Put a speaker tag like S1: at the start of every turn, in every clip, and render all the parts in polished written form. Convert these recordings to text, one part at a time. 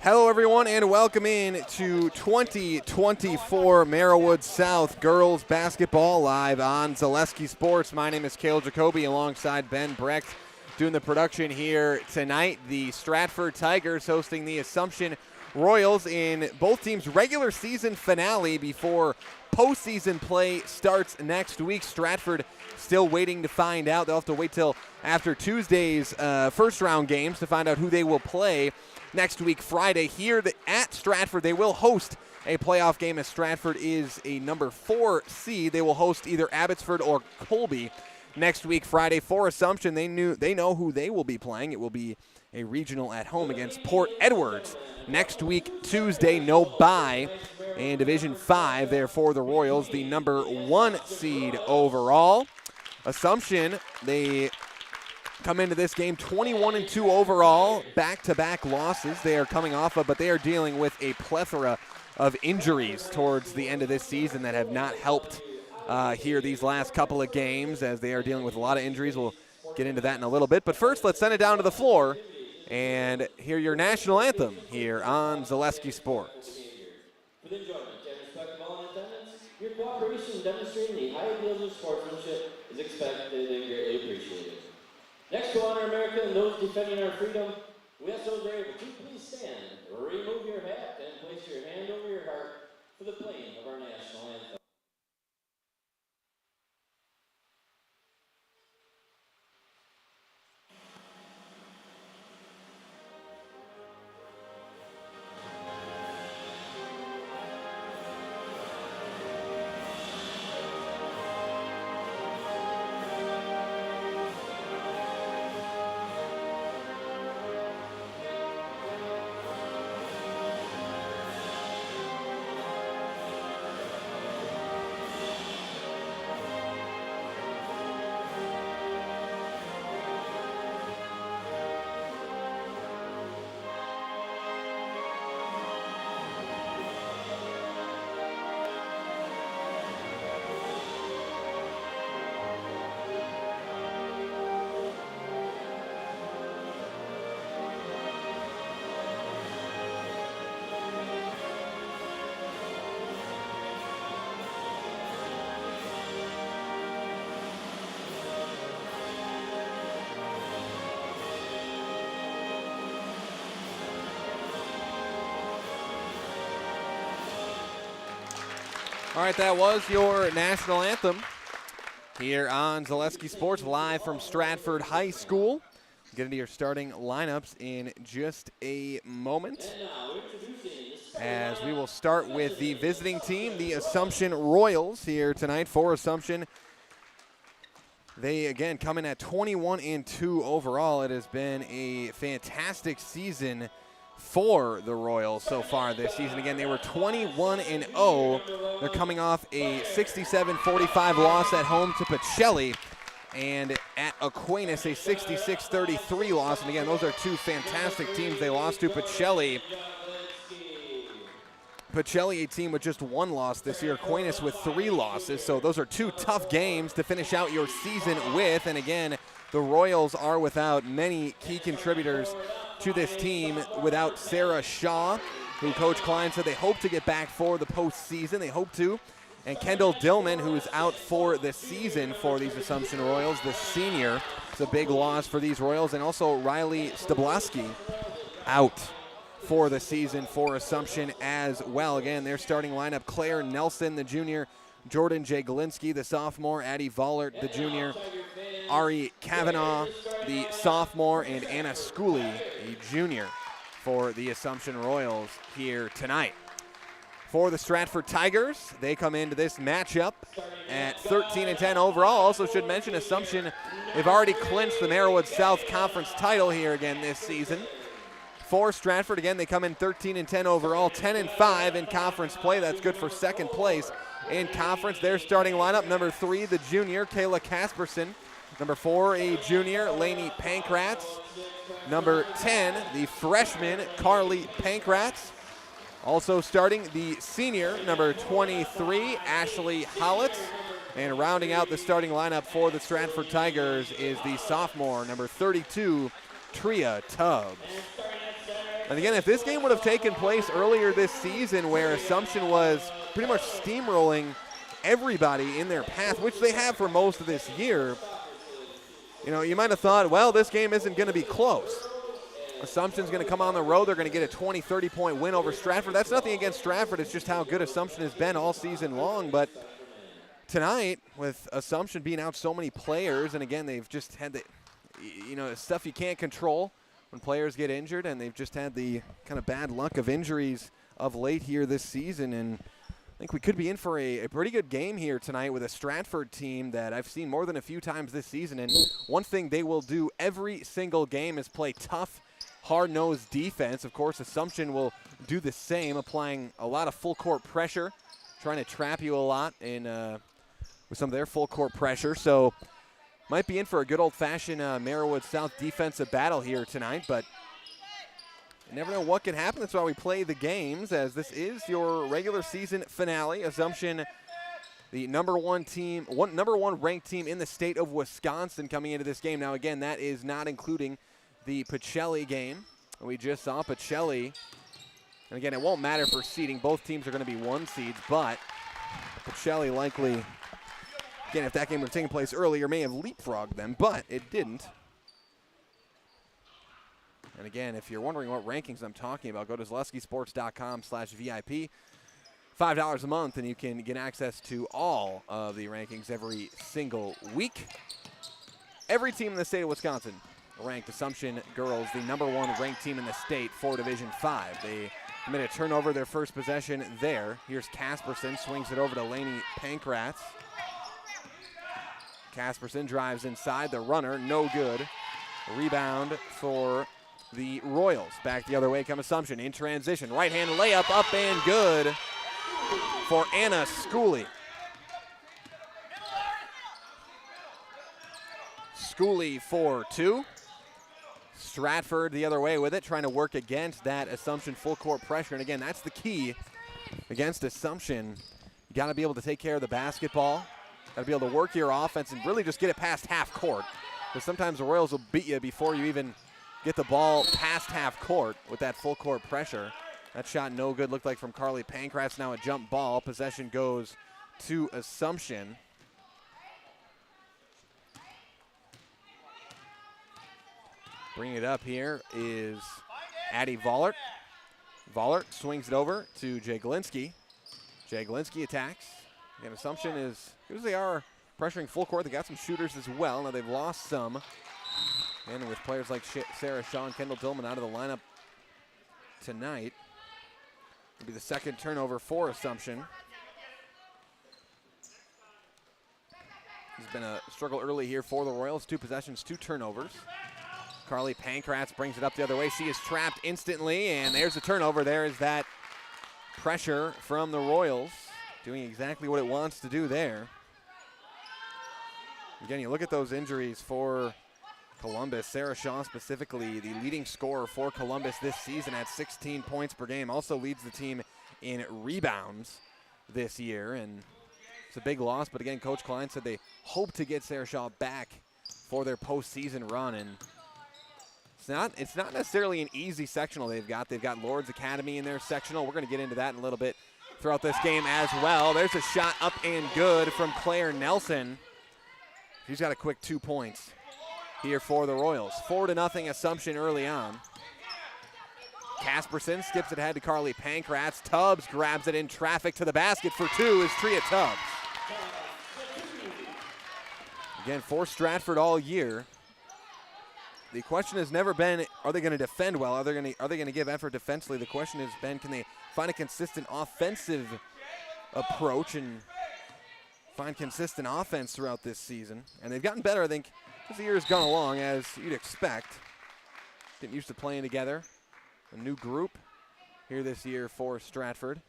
S1: Hello, everyone, and welcome in to 2024 Merrillwood South Girls Basketball live on Zaleski Sports. My name is Cale Jacoby alongside Ben Brecht doing the production here tonight. The Stratford Tigers hosting the Assumption Royals in both teams' regular season finale before postseason play starts next week. Stratford still waiting to find out. They'll have to wait till after Tuesday's first round games to find out who they will play next week, Friday, here at Stratford. They will host a playoff game as Stratford is a number 4 seed. They will host either Abbotsford or Colby next week, Friday. For Assumption, they know who they will be playing. It will be a regional at home against Port Edwards next week, Tuesday. No bye in Division 5 there for the Royals, the number 1 seed overall. Assumption, they come into this game 21-2 overall, back-to-back losses they are coming off of, but they are dealing with a plethora of injuries towards the end of this season that have not helped here these last couple of games, as they are dealing with a lot of injuries. We'll get into that in a little bit, but first let's send it down to the floor and hear your national anthem here on Zaleski Sports.
S2: With enjoyment and respect of all in attendance, your cooperation in demonstrating the high ideals of sportsmanship is expected and greatly appreciated. Next to honor America and those defending our freedom, we ask those able to please stand, remove your hat, and place your hand over your heart for the playing of our national anthem.
S1: All right, that was your national anthem here on Zaleski Sports, live from Stratford High School. We'll get into your starting lineups in just a moment, as we will start with the visiting team, the Assumption Royals, here tonight. For Assumption, they again come in at 21-2 overall. It has been a fantastic season for the Royals so far this season. Again, they were 21-0. They're coming off a 67-45 loss at home to Pacelli, and at Aquinas a 66-33 loss. And again, those are two fantastic teams. They lost to Pacelli. Pacelli, a team with just 1 loss this year. Aquinas with 3 losses. So those are 2 tough games to finish out your season with. And again, the Royals are without many key contributors to this team, without Sarah Shaw, who Coach Klein said they hope to get back for the postseason. They hope to. And Kendall Dillman, who is out for the season for these Assumption Royals, the senior. It's a big loss for these Royals. And also Riley Stablaski out for the season for Assumption as well. Again, their starting lineup: Claire Nelson, the junior; Jordan J. Galinsky, the sophomore; Addie Vollert, the junior; Ari Kavanaugh, the sophomore; and Anna Schooley, a junior, for the Assumption Royals here tonight. For the Stratford Tigers, they come into this matchup at 13-10 overall. Also should mention Assumption, they've already clinched the Merrillwood South Conference title here again this season. For Stratford, again, they come in 13-10 overall, 10-5 in conference play. That's good for second place in conference. Their starting lineup: number 3, the junior, Kayla Casperson; number 4, a junior, Lainey Pankratz; number 10, the freshman, Carly Pankratz; Also starting the senior, number 23, Ashley Hollitz. And rounding out the starting lineup for the Stratford Tigers is the sophomore, number 32, Tria Tubbs. And again, if this game would have taken place earlier this season where Assumption was pretty much steamrolling everybody in their path, which they have for most of this year, you know, you might have thought, well, this game isn't going to be close. Assumption's going to come on the road. They're going to get a 20, 30-point win over Stratford. That's nothing against Stratford. It's just how good Assumption has been all season long. But tonight, with Assumption being out so many players, and again, they've just had the, you know, stuff you can't control when players get injured, and they've just had the kind of bad luck of injuries of late here this season. And I think we could be in for a pretty good game here tonight with a Stratford team that I've seen more than a few times this season. And one thing they will do every single game is play tough, hard-nosed defense. Of course, Assumption will do the same, applying a lot of full-court pressure, trying to trap you a lot in with some of their full-court pressure. So might be in for a good old-fashioned Merriwood South defensive battle here tonight, but you never know what can happen. That's why we play the games, as this is your regular season finale. Assumption, the number one ranked team in the state of Wisconsin coming into this game. Now, again, that is not including the Pacelli game. We just saw Pacelli. And again, it won't matter for seeding. Both teams are going to be 1 seeds, but Pacelli likely, again, if that game would have taken place earlier, may have leapfrogged them, but it didn't. And again, if you're wondering what rankings I'm talking about, go to ZaleskiSports.com/VIP. $5 a month, and you can get access to all of the rankings every single week. Every team in the state of Wisconsin ranked. Assumption girls, the number 1 ranked team in the state for Division 5. They made a turnover their first possession there. Here's Casperson, swings it over to Laney Pankratz. Casperson drives inside, the runner, no good. Rebound for the Royals. Back the other way come Assumption in transition. Right-hand layup up and good for Anna Schooley. Schooley for 2. Stratford the other way with it, trying to work against that Assumption full court pressure. And again, that's the key against Assumption. You got to be able to take care of the basketball. Got to be able to work your offense and really just get it past half court. Because sometimes the Royals will beat you before you even get the ball past half court with that full court pressure. That shot no good, looked like from Carly Pankratz. Now a jump ball. Possession goes to Assumption. Bringing it up here is Addie Vollert. Vollert swings it over to Jaglinski. Jaglinski attacks. And Assumption is, good as they are pressuring full court, they got some shooters as well. Now they've lost some. And with players like Sarah Shaw and Kendall Dillman out of the lineup tonight, it'll be the second turnover for Assumption. It's been a struggle early here for the Royals. 2 possessions, 2 turnovers. Carly Pankratz brings it up the other way. She is trapped instantly, and there's the turnover. There is that pressure from the Royals, doing exactly what it wants to do there. Again, you look at those injuries for Columbus. Sarah Shaw specifically, the leading scorer for Columbus this season at 16 points per game, also leads the team in rebounds this year, and it's a big loss. But again, Coach Klein said they hope to get Sarah Shaw back for their postseason run, and it's not necessarily an easy sectional they've got. They've got Lord's Academy in their sectional. We're going to get into that in a little bit throughout this game as well. There's a shot up and good from Claire Nelson. She's got a quick 2 points here for the Royals. 4-0 Assumption early on. Casperson skips it ahead to Carly Pankratz. Tubbs grabs it in traffic to the basket for 2 is Tria Tubbs. Again, for Stratford all year. The question has never been, are they going to defend well? Are they going to give effort defensively? The question has been, can they find a consistent offensive approach and find consistent offense throughout this season? And they've gotten better, I think, as the year has gone along, as you'd expect. Getting used to playing together. A new group here this year for Stratford.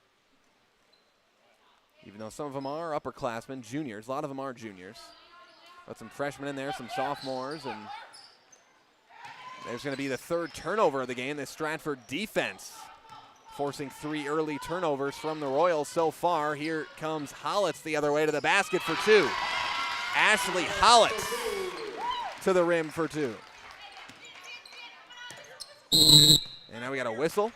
S1: Even though some of them are upperclassmen, juniors. A lot of them are juniors. Got some freshmen in there, some sophomores, and there's going to be the 3rd turnover of the game. The Stratford defense forcing 3 early turnovers from the Royals so far. Here comes Hollitz the other way to the basket for 2. Ashley Hollitz to the rim for 2. And now we got a whistle.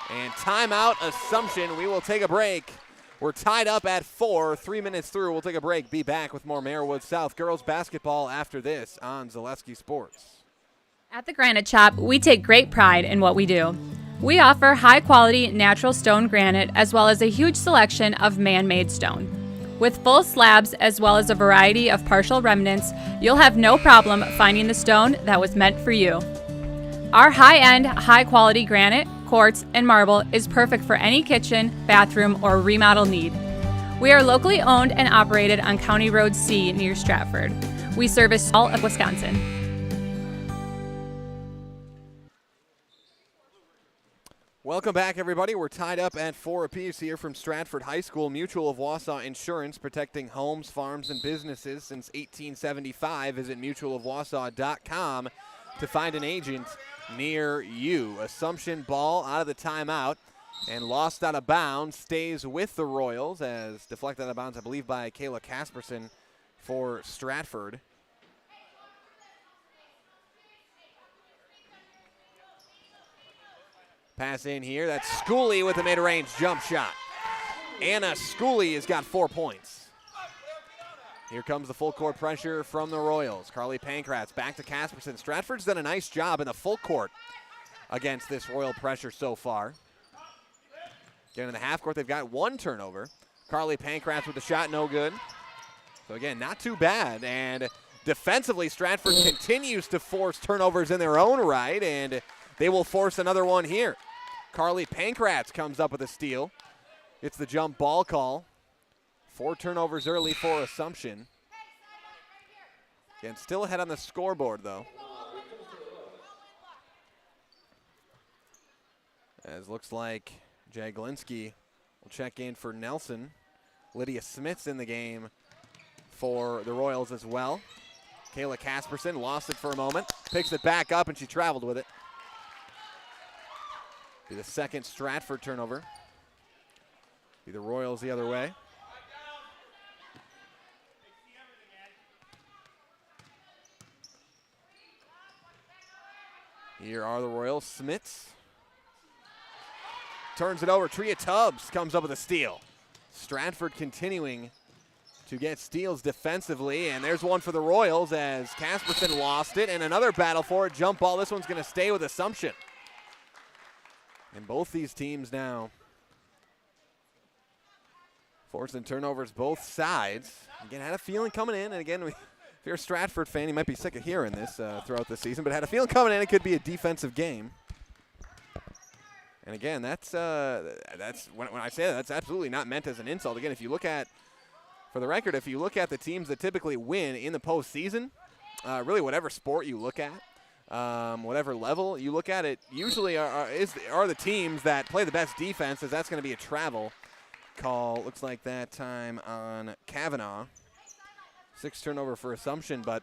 S1: And timeout, Assumption. We will take a break. We're tied up at 4, 3 minutes through. We'll take a break. Be back with more Marywood South girls basketball after this on Zaleski Sports.
S3: At the Granite Shop, we take great pride in what we do. We offer high-quality natural stone granite as well as a huge selection of man-made stone. With full slabs as well as a variety of partial remnants, you'll have no problem finding the stone that was meant for you. Our high-end, high-quality granite, quartz, and marble is perfect for any kitchen, bathroom, or remodel need. We are locally owned and operated on County Road C near Stratford. We service all of Wisconsin.
S1: Welcome back, everybody. We're tied up at 4 apiece here from Stratford High School. Mutual of Wausau Insurance, protecting homes, farms, and businesses since 1875. Visit mutualofwausau.com to find an agent near you. Assumption ball out of the timeout and lost out of bounds. Stays with the Royals as deflected out of bounds, I believe, by Kayla Casperson for Stratford. Pass in here. That's Schooley with a mid-range jump shot. Anna Schooley has got 4 points. Here comes the full court pressure from the Royals. Carly Pankratz back to Casperson. Stratford's done a nice job in the full court against this Royal pressure so far. Getting in the half court, they've got 1 turnover. Carly Pankratz with the shot, no good. So again, not too bad. And defensively, Stratford continues to force turnovers in their own right, and they will force another one here. Carly Pankratz comes up with a steal. It's the jump ball call. 4 turnovers early for Assumption. Again, still ahead on the scoreboard, though. As looks like Jaglinski will check in for Nelson. Lydia Smith's in the game for the Royals as well. Kayla Casperson lost it for a moment. Picks it back up, and she traveled with it. Be the second Stratford turnover. Be the Royals the other way. Here are the Royals. Smits turns it over. Tria Tubbs comes up with a steal. Stratford continuing to get steals defensively, and there's one for the Royals as Casperson lost it, and another battle for it. Jump ball. This one's going to stay with Assumption. And both these teams now forcing turnovers both sides. Again, had a feeling coming in, and again, if you're a Stratford fan, you might be sick of hearing this throughout the season, but had a feeling coming in it could be a defensive game. And again, that's when I say that, that's absolutely not meant as an insult. Again, if you look at, for the record, if you look at the teams that typically win in the postseason, really whatever sport you look at, whatever level you look at it, usually are the teams that play the best defense, as that's going to be a travel call. Looks like that time on Kavanaugh. 6 turnover for Assumption, but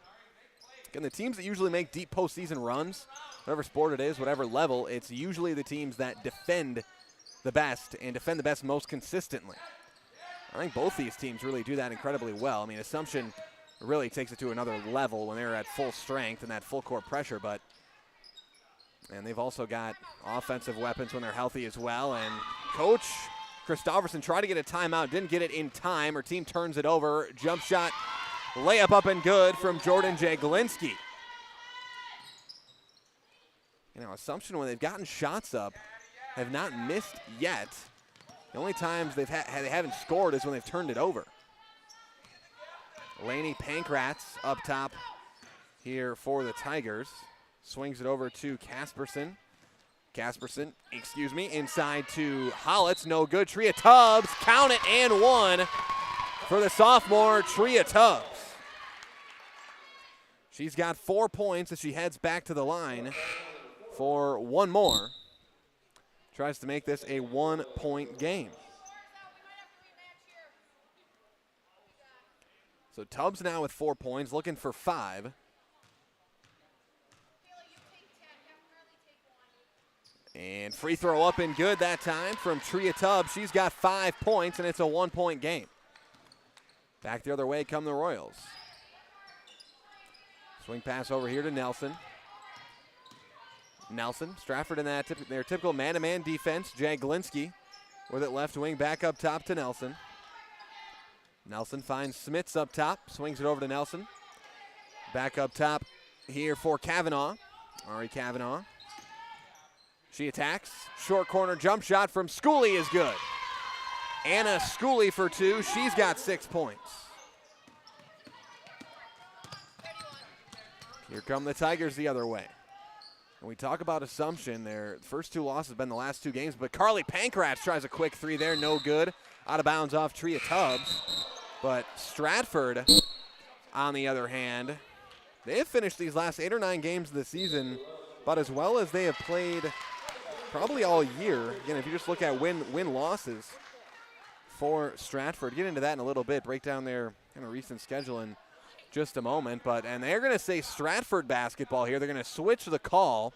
S1: again, the teams that usually make deep postseason runs, whatever sport it is, whatever level, it's usually the teams that defend the best and defend the best most consistently. I think both these teams really do that incredibly well. I mean, Assumption really takes it to another level when they're at full strength and that full court pressure, and they've also got offensive weapons when they're healthy as well. And Coach Christofferson tried to get a timeout, didn't get it in time. Her team turns it over. Jump shot, layup up and good from Jordan Jaglinski. You know, Assumption, when they've gotten shots up, have not missed yet. The only times they haven't scored is when they've turned it over. Lainey Pankratz up top here for the Tigers. Swings it over to Casperson. Inside to Hollitz, no good. Tria Tubbs, count it, and 1 for the sophomore, Tria Tubbs. She's got 4 points as she heads back to the line for 1 more. Tries to make this a 1-point game. So Tubbs now with 4 points, looking for 5. And free throw up and good that time from Tria Tubbs. She's got 5 points, and it's a 1-point game. Back the other way come the Royals. Swing pass over here to Nelson. Nelson, Stratford in that their typical man-to-man defense. Jaglinski with it left wing, back up top to Nelson. Nelson finds Smits up top, swings it over to Nelson. Back up top here for Kavanaugh. Ari Kavanaugh. She attacks. Short corner jump shot from Schooley is good. Anna Schooley for 2. She's got 6 points. Here come the Tigers the other way. When we talk about Assumption, their first 2 losses have been the last 2 games, but Carly Pankratz tries a quick 3 there, no good. Out of bounds off Tria Tubbs. But Stratford, on the other hand, they have finished these last 8 or 9 games of the season about as well as they have played probably all year. Again, if you just look at win-losses for Stratford, get into that in a little bit, break down their kind of recent schedule in just a moment. And they're going to say Stratford basketball here. They're going to switch the call,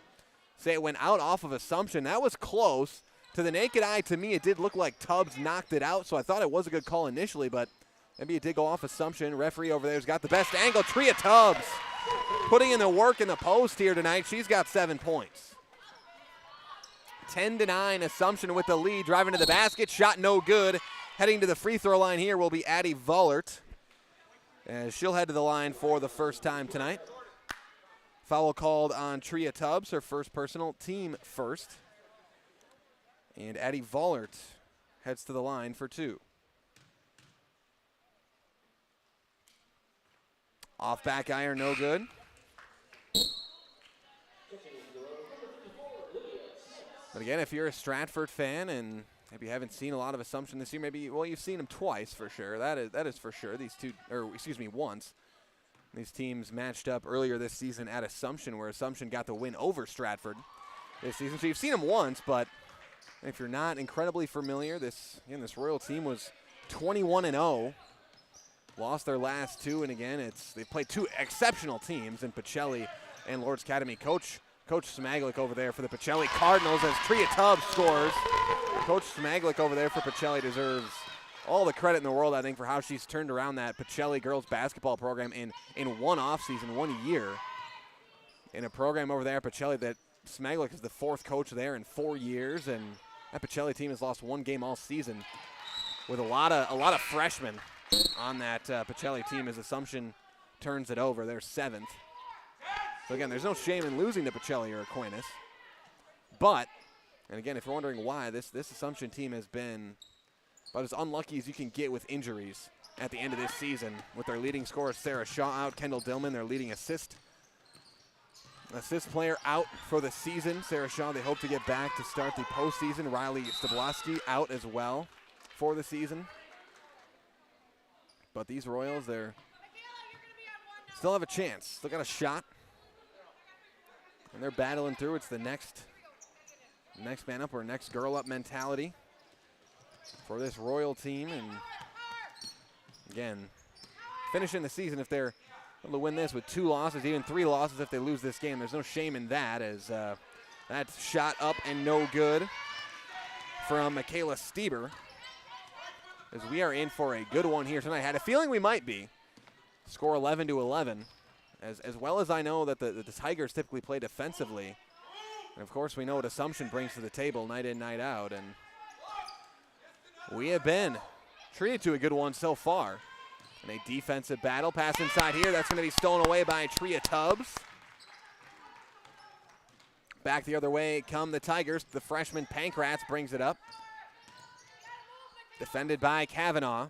S1: say it went out off of Assumption. That was close. To the naked eye, to me, it did look like Tubbs knocked it out, so I thought it was a good call initially, but maybe it did go off Assumption. Referee over there's got the best angle. Tria Tubbs putting in the work in the post here tonight. She's got 7 points. 10-9, Assumption with the lead. Driving to the basket, shot no good. Heading to the free throw line here will be Addie Vollert, as she'll head to the line for the first time tonight. Foul called on Tria Tubbs, her first personal, team first. And Addie Vollert heads to the line for 2. Off back iron, no good. But again, if you're a Stratford fan and maybe you haven't seen a lot of Assumption this year, maybe, well, you've seen them twice for sure. That is for sure. Once. These teams matched up earlier this season at Assumption, where Assumption got the win over Stratford this season. So you've seen them once, but if you're not incredibly familiar, this Royal team was 21-0. Lost their last 2, and again, they played 2 exceptional teams in Pacelli and Lord's Academy. Coach Smaglick over there for the Pacelli Cardinals as Tria Tubbs scores. Coach Smaglick over there for Pacelli deserves all the credit in the world, I think, for how she's turned around that Pacelli girls basketball program in one offseason, 1 year. In a program over there at Pacelli that Smaglick is the 4th coach there in 4 years, and that Pacelli team has lost 1 game all season with a lot of freshmen on that Pacelli team as Assumption turns it over. They're 7th. So again, there's no shame in losing to Pacelli or Aquinas. But, and again, if you're wondering why, this Assumption team has been about as unlucky as you can get with injuries at the end of this season, with their leading scorer Sarah Shaw out, Kendall Dillman, their leading assist player, out for the season. Sarah Shaw, they hope to get back to start the postseason. Riley Stabloski out as well for the season. But these Royals, they're still have a chance. Still got a shot. And they're battling through. It's the next man up or next girl up mentality for this Royal team. And again, finishing the season, if they're able to win this with 2 losses, even 3 losses if they lose this game, there's no shame in that, as that shot up and no good from Michaela Stieber. As we are in for a good one here tonight. Had a feeling we might be. Score 11-11. As well as I know that the Tigers typically play defensively. And of course we know what Assumption brings to the table night in, night out. And we have been treated to a good one so far. And a defensive battle. Pass inside here. That's going to be stolen away by Tria Tubbs. Back the other way come the Tigers. The freshman Pankratz brings it up. Defended by Kavanaugh.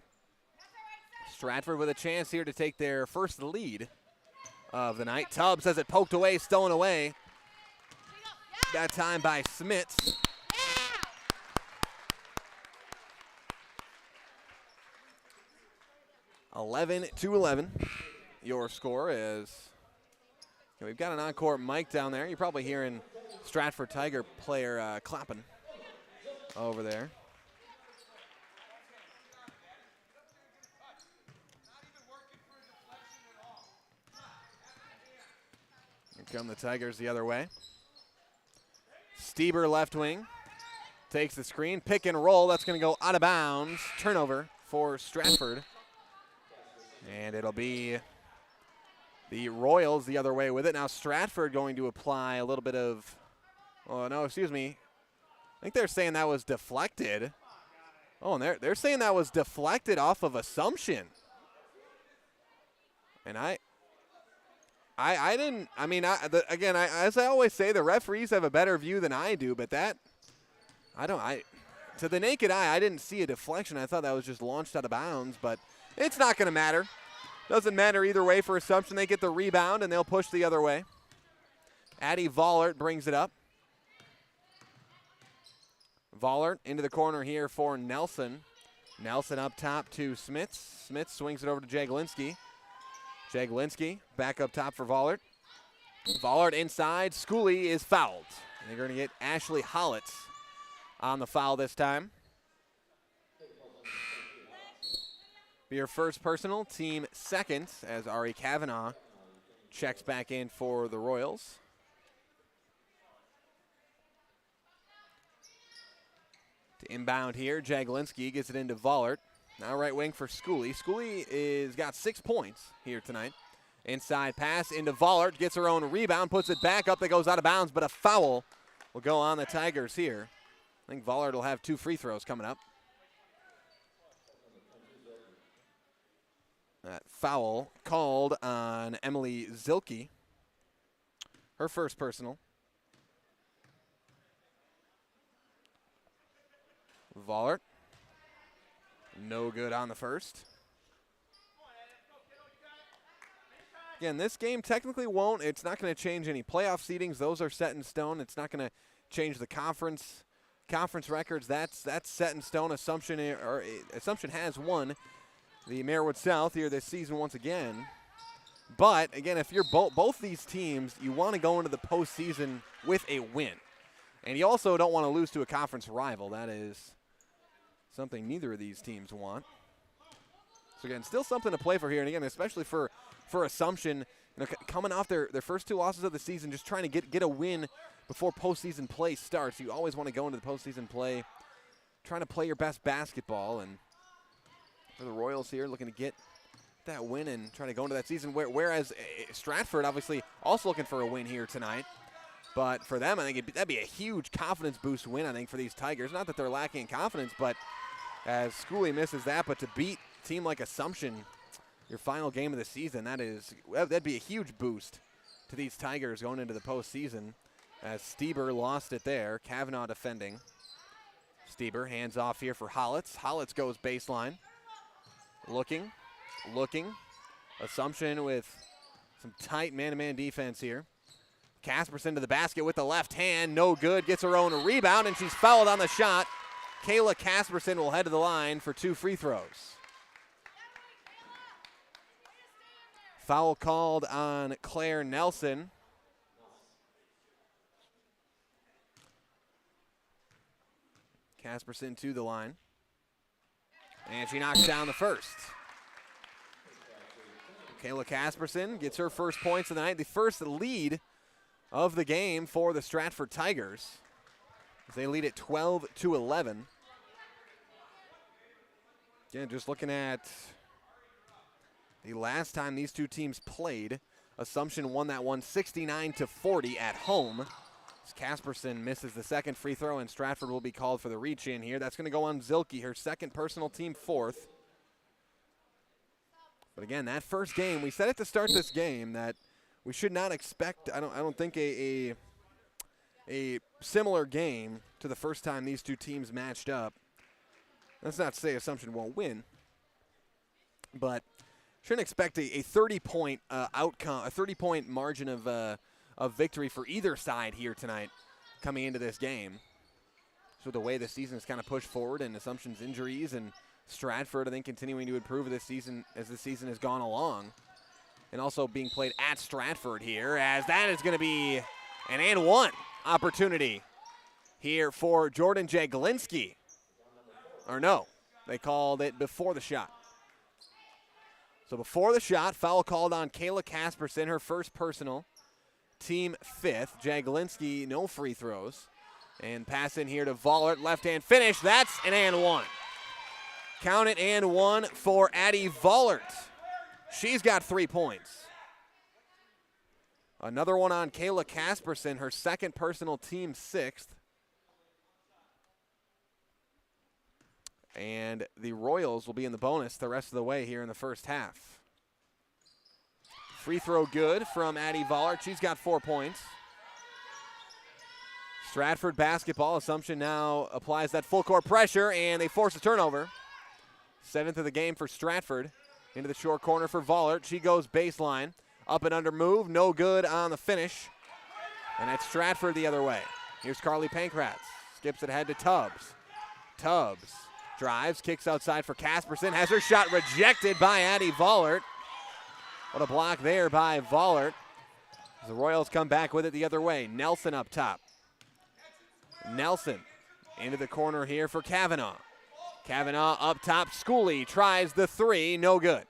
S1: Stratford with a chance here to take their first lead of the night. Tubbs has it poked away, stolen away. That time by Smits. Yeah. 11-11. Your score is. We've got an on-court mic down there. You're probably hearing Stratford Tiger player clapping over there. Here come the Tigers the other way. Stieber left wing. Takes the screen. Pick and roll. That's going to go out of bounds. Turnover for Stratford. And it'll be the Royals the other way with it. Now Stratford going to apply a little bit of Oh, no, excuse me. I think they're saying that was deflected. Oh, and they're saying that was deflected off of Assumption. And I didn't, I mean, again, as I always say, the referees have a better view than I do, but that, to the naked eye, I didn't see a deflection. I thought that was just launched out of bounds, but it's not going to matter. Doesn't matter either way for Assumption. They get the rebound, and they'll push the other way. Addie Vollert brings it up. Vollert into the corner here for Nelson. Nelson up top to Smits. Smits swings it over to Jaglinski. Jaglinski back up top for Vollert. Vollert inside. Schooley is fouled. They're going to get Ashley Hollitz on the foul this time. Be your first personal, team second, as Ari Kavanaugh checks back in for the Royals. To inbound here, Jaglinski gets it into Vollert. Now right wing for Schooley. Schooley is got 6 points here tonight. Inside pass into Vollert, gets her own rebound, puts it back up, that goes out of bounds, but a foul will go on the Tigers here. I think Vollert will have 2 free throws coming up. That foul called on Emily Zilke. Her first personal. Vollert. No good on the first. Again, this game technically won't. It's not going to change any playoff seedings. Those are set in stone. It's not going to change the conference records. That's set in stone. Assumption has won the Marewood South here this season once again. But again, if you're both these teams, you want to go into the postseason with a win, and you also don't want to lose to a conference rival. That is something neither of these teams want. So again, still something to play for here, and again, especially for Assumption, coming off their first 2 losses of the season, just trying to get a win before postseason play starts. You always want to go into the postseason play, trying to play your best basketball, and for the Royals here, looking to get that win and trying to go into that season. Whereas Stratford, obviously, also looking for a win here tonight. But for them, I think that'd be a huge confidence boost win, I think, for these Tigers. Not that they're lacking in confidence, but as Schooley misses that, but to beat a team like Assumption, your final game of the season, that'd be a huge boost to these Tigers going into the postseason. As Stieber lost it there, Kavanaugh defending. Stieber hands off here for Hollitz. Hollitz goes baseline. Looking. Assumption with some tight man-to-man defense here. Casperson to the basket with the left hand. No good. Gets her own rebound, and she's fouled on the shot. Kayla Casperson will head to the line for 2 free throws. Foul called on Claire Nelson. Casperson to the line. And she knocks down the first. Kayla Casperson gets her first points of the night. The first lead of the game for the Stratford Tigers, as they lead at 12-11. Again, just looking at the last time these two teams played, Assumption won that one 69-40 at home. As Casperson misses the second free throw, and Stratford will be called for the reach in here. That's going to go on Zilke, her second personal, team 4th. But again, that first game, we said at the start this game that we should not expect, I don't think a similar game to the first time these two teams matched up. That's not to say Assumption won't win, but shouldn't expect a 30-point outcome, a 30-point margin of victory for either side here tonight coming into this game. So the way the season is kind of pushed forward and Assumption's injuries and Stratford, I think, continuing to improve this season as the season has gone along. And also being played at Stratford here, as that is going to be an and one opportunity here for Jordan Jaglinski. Or no, they called it before the shot. So before the shot, foul called on Kayla Casperson, her first personal, team 5th. Jaglinski, no free throws. And pass in here to Vollert, left-hand finish. That's an and one. Count it, and one for Addie Vollert. She's got 3 points. Another one on Kayla Casperson, her second personal team 6th. And the Royals will be in the bonus the rest of the way here in the first half. Free throw good from Addie Vollert. She's got 4 points. Stratford basketball. Assumption now applies that full court pressure, and they force a turnover. 7th of the game for Stratford. Into the short corner for Vollert. She goes baseline. Up and under move. No good on the finish. And that's Stratford the other way. Here's Carly Pankratz. Skips it ahead to Tubbs. Tubbs drives, kicks outside for Casperson. Has her shot rejected by Addie Vollert. What a block there by Vollert. The Royals come back with it the other way. Nelson up top. Nelson into the corner here for Kavanaugh. Kavanaugh up top. Schooley tries the 3. No good.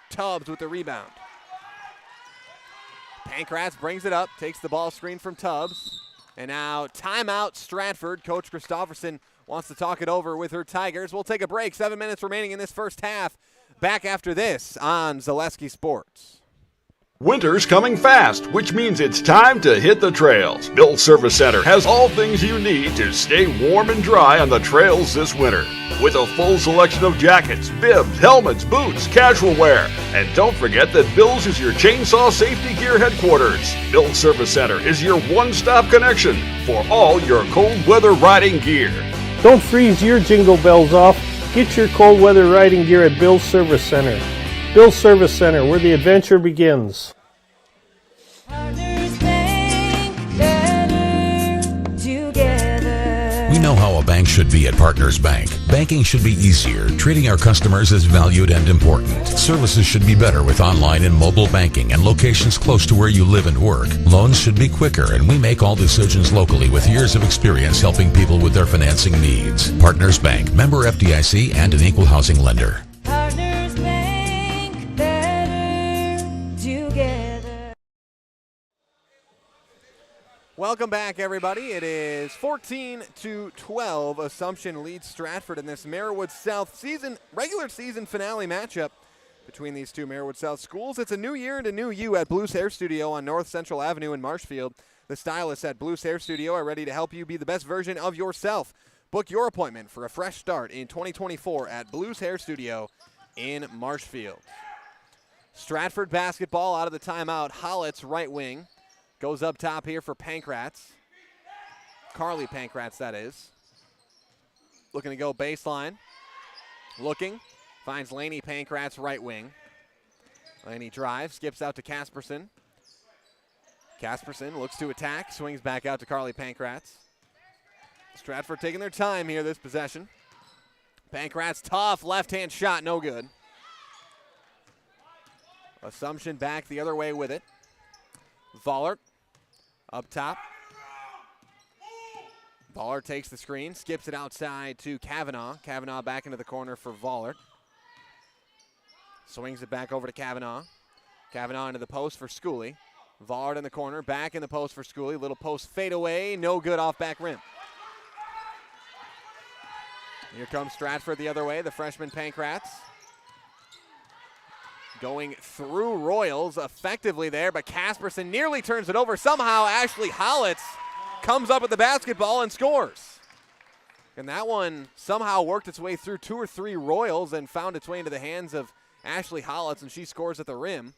S1: Tubbs with the rebound. Pankratz brings it up. Takes the ball screen from Tubbs. And now timeout Stratford. Coach Christofferson wants to talk it over with her Tigers. We'll take a break. 7 minutes remaining in this first half. Back after this on Zaleski Sports.
S4: Winter's coming fast, which means it's time to hit the trails. Bill's Service Center has all things you need to stay warm and dry on the trails this winter. With a full selection of jackets, bibs, helmets, boots, casual wear. And don't forget that Bill's is your chainsaw safety gear headquarters. Bill's Service Center is your one-stop connection for all your cold weather riding gear.
S5: Don't freeze your jingle bells off. Get your cold weather riding gear at Bill's Service Center. Bill's Service Center, where the adventure begins.
S6: Partners Bank, better together.
S7: We know how a bank should be at Partners Bank. Banking should be easier, treating our customers as valued and important. Services should be better with online and mobile banking and locations close to where you live and work. Loans should be quicker, and we make all decisions locally with years of experience helping people with their financing needs. Partners Bank, member FDIC, and an equal housing lender.
S6: Partners Bank, better together.
S1: Welcome back, everybody. It is 14-12. Assumption leads Stratford in this Marewood South regular season finale matchup between these two Marewood South schools. It's a new year and a new you at Blues Hair Studio on North Central Avenue in Marshfield. The stylists at Blues Hair Studio are ready to help you be the best version of yourself. Book your appointment for a fresh start in 2024 at Blues Hair Studio in Marshfield. Stratford basketball out of the timeout. Hollett's right wing. Goes up top here for Pankratz. Carly Pankratz, that is. Looking to go baseline. Looking. Finds Lainey Pankratz right wing. Lainey drives. Skips out to Casperson. Casperson looks to attack. Swings back out to Carly Pankratz. Stratford taking their time here this possession. Pankratz tough. Left-hand shot. No good. Assumption back the other way with it. Vollert up top. Vollert takes the screen, skips it outside to Kavanaugh. Kavanaugh back into the corner for Vollert. Swings it back over to Kavanaugh. Kavanaugh into the post for Schooley. Vollert in the corner, back in the post for Schooley. Little post fade away, no good off back rim. Here comes Stratford the other way, the freshman Pankratz. Going through Royals effectively there, but Casperson nearly turns it over. Somehow Ashley Hollitz comes up with the basketball and scores. And that one somehow worked its way through 2 or 3 Royals and found its way into the hands of Ashley Hollitz, and she scores at the rim.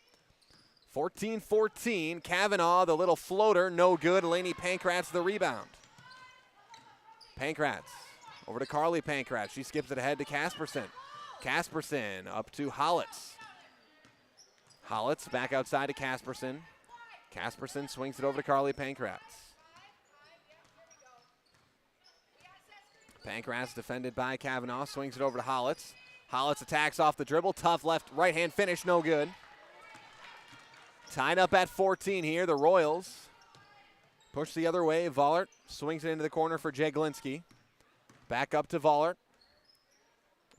S1: 14-14, Kavanaugh, the little floater, no good. Lainey Pankratz, the rebound. Pankratz over to Carly Pankratz. She skips it ahead to Casperson. Casperson up to Hollitz. Hollitz back outside to Casperson. Casperson swings it over to Carly Pankratz. Pankratz defended by Kavanaugh. Swings it over to Hollitz. Hollitz attacks off the dribble. Tough right-hand finish, no good. Tied up at 14 here, the Royals. Push the other way. Vollert swings it into the corner for Jay Glinski. Back up to Vollert.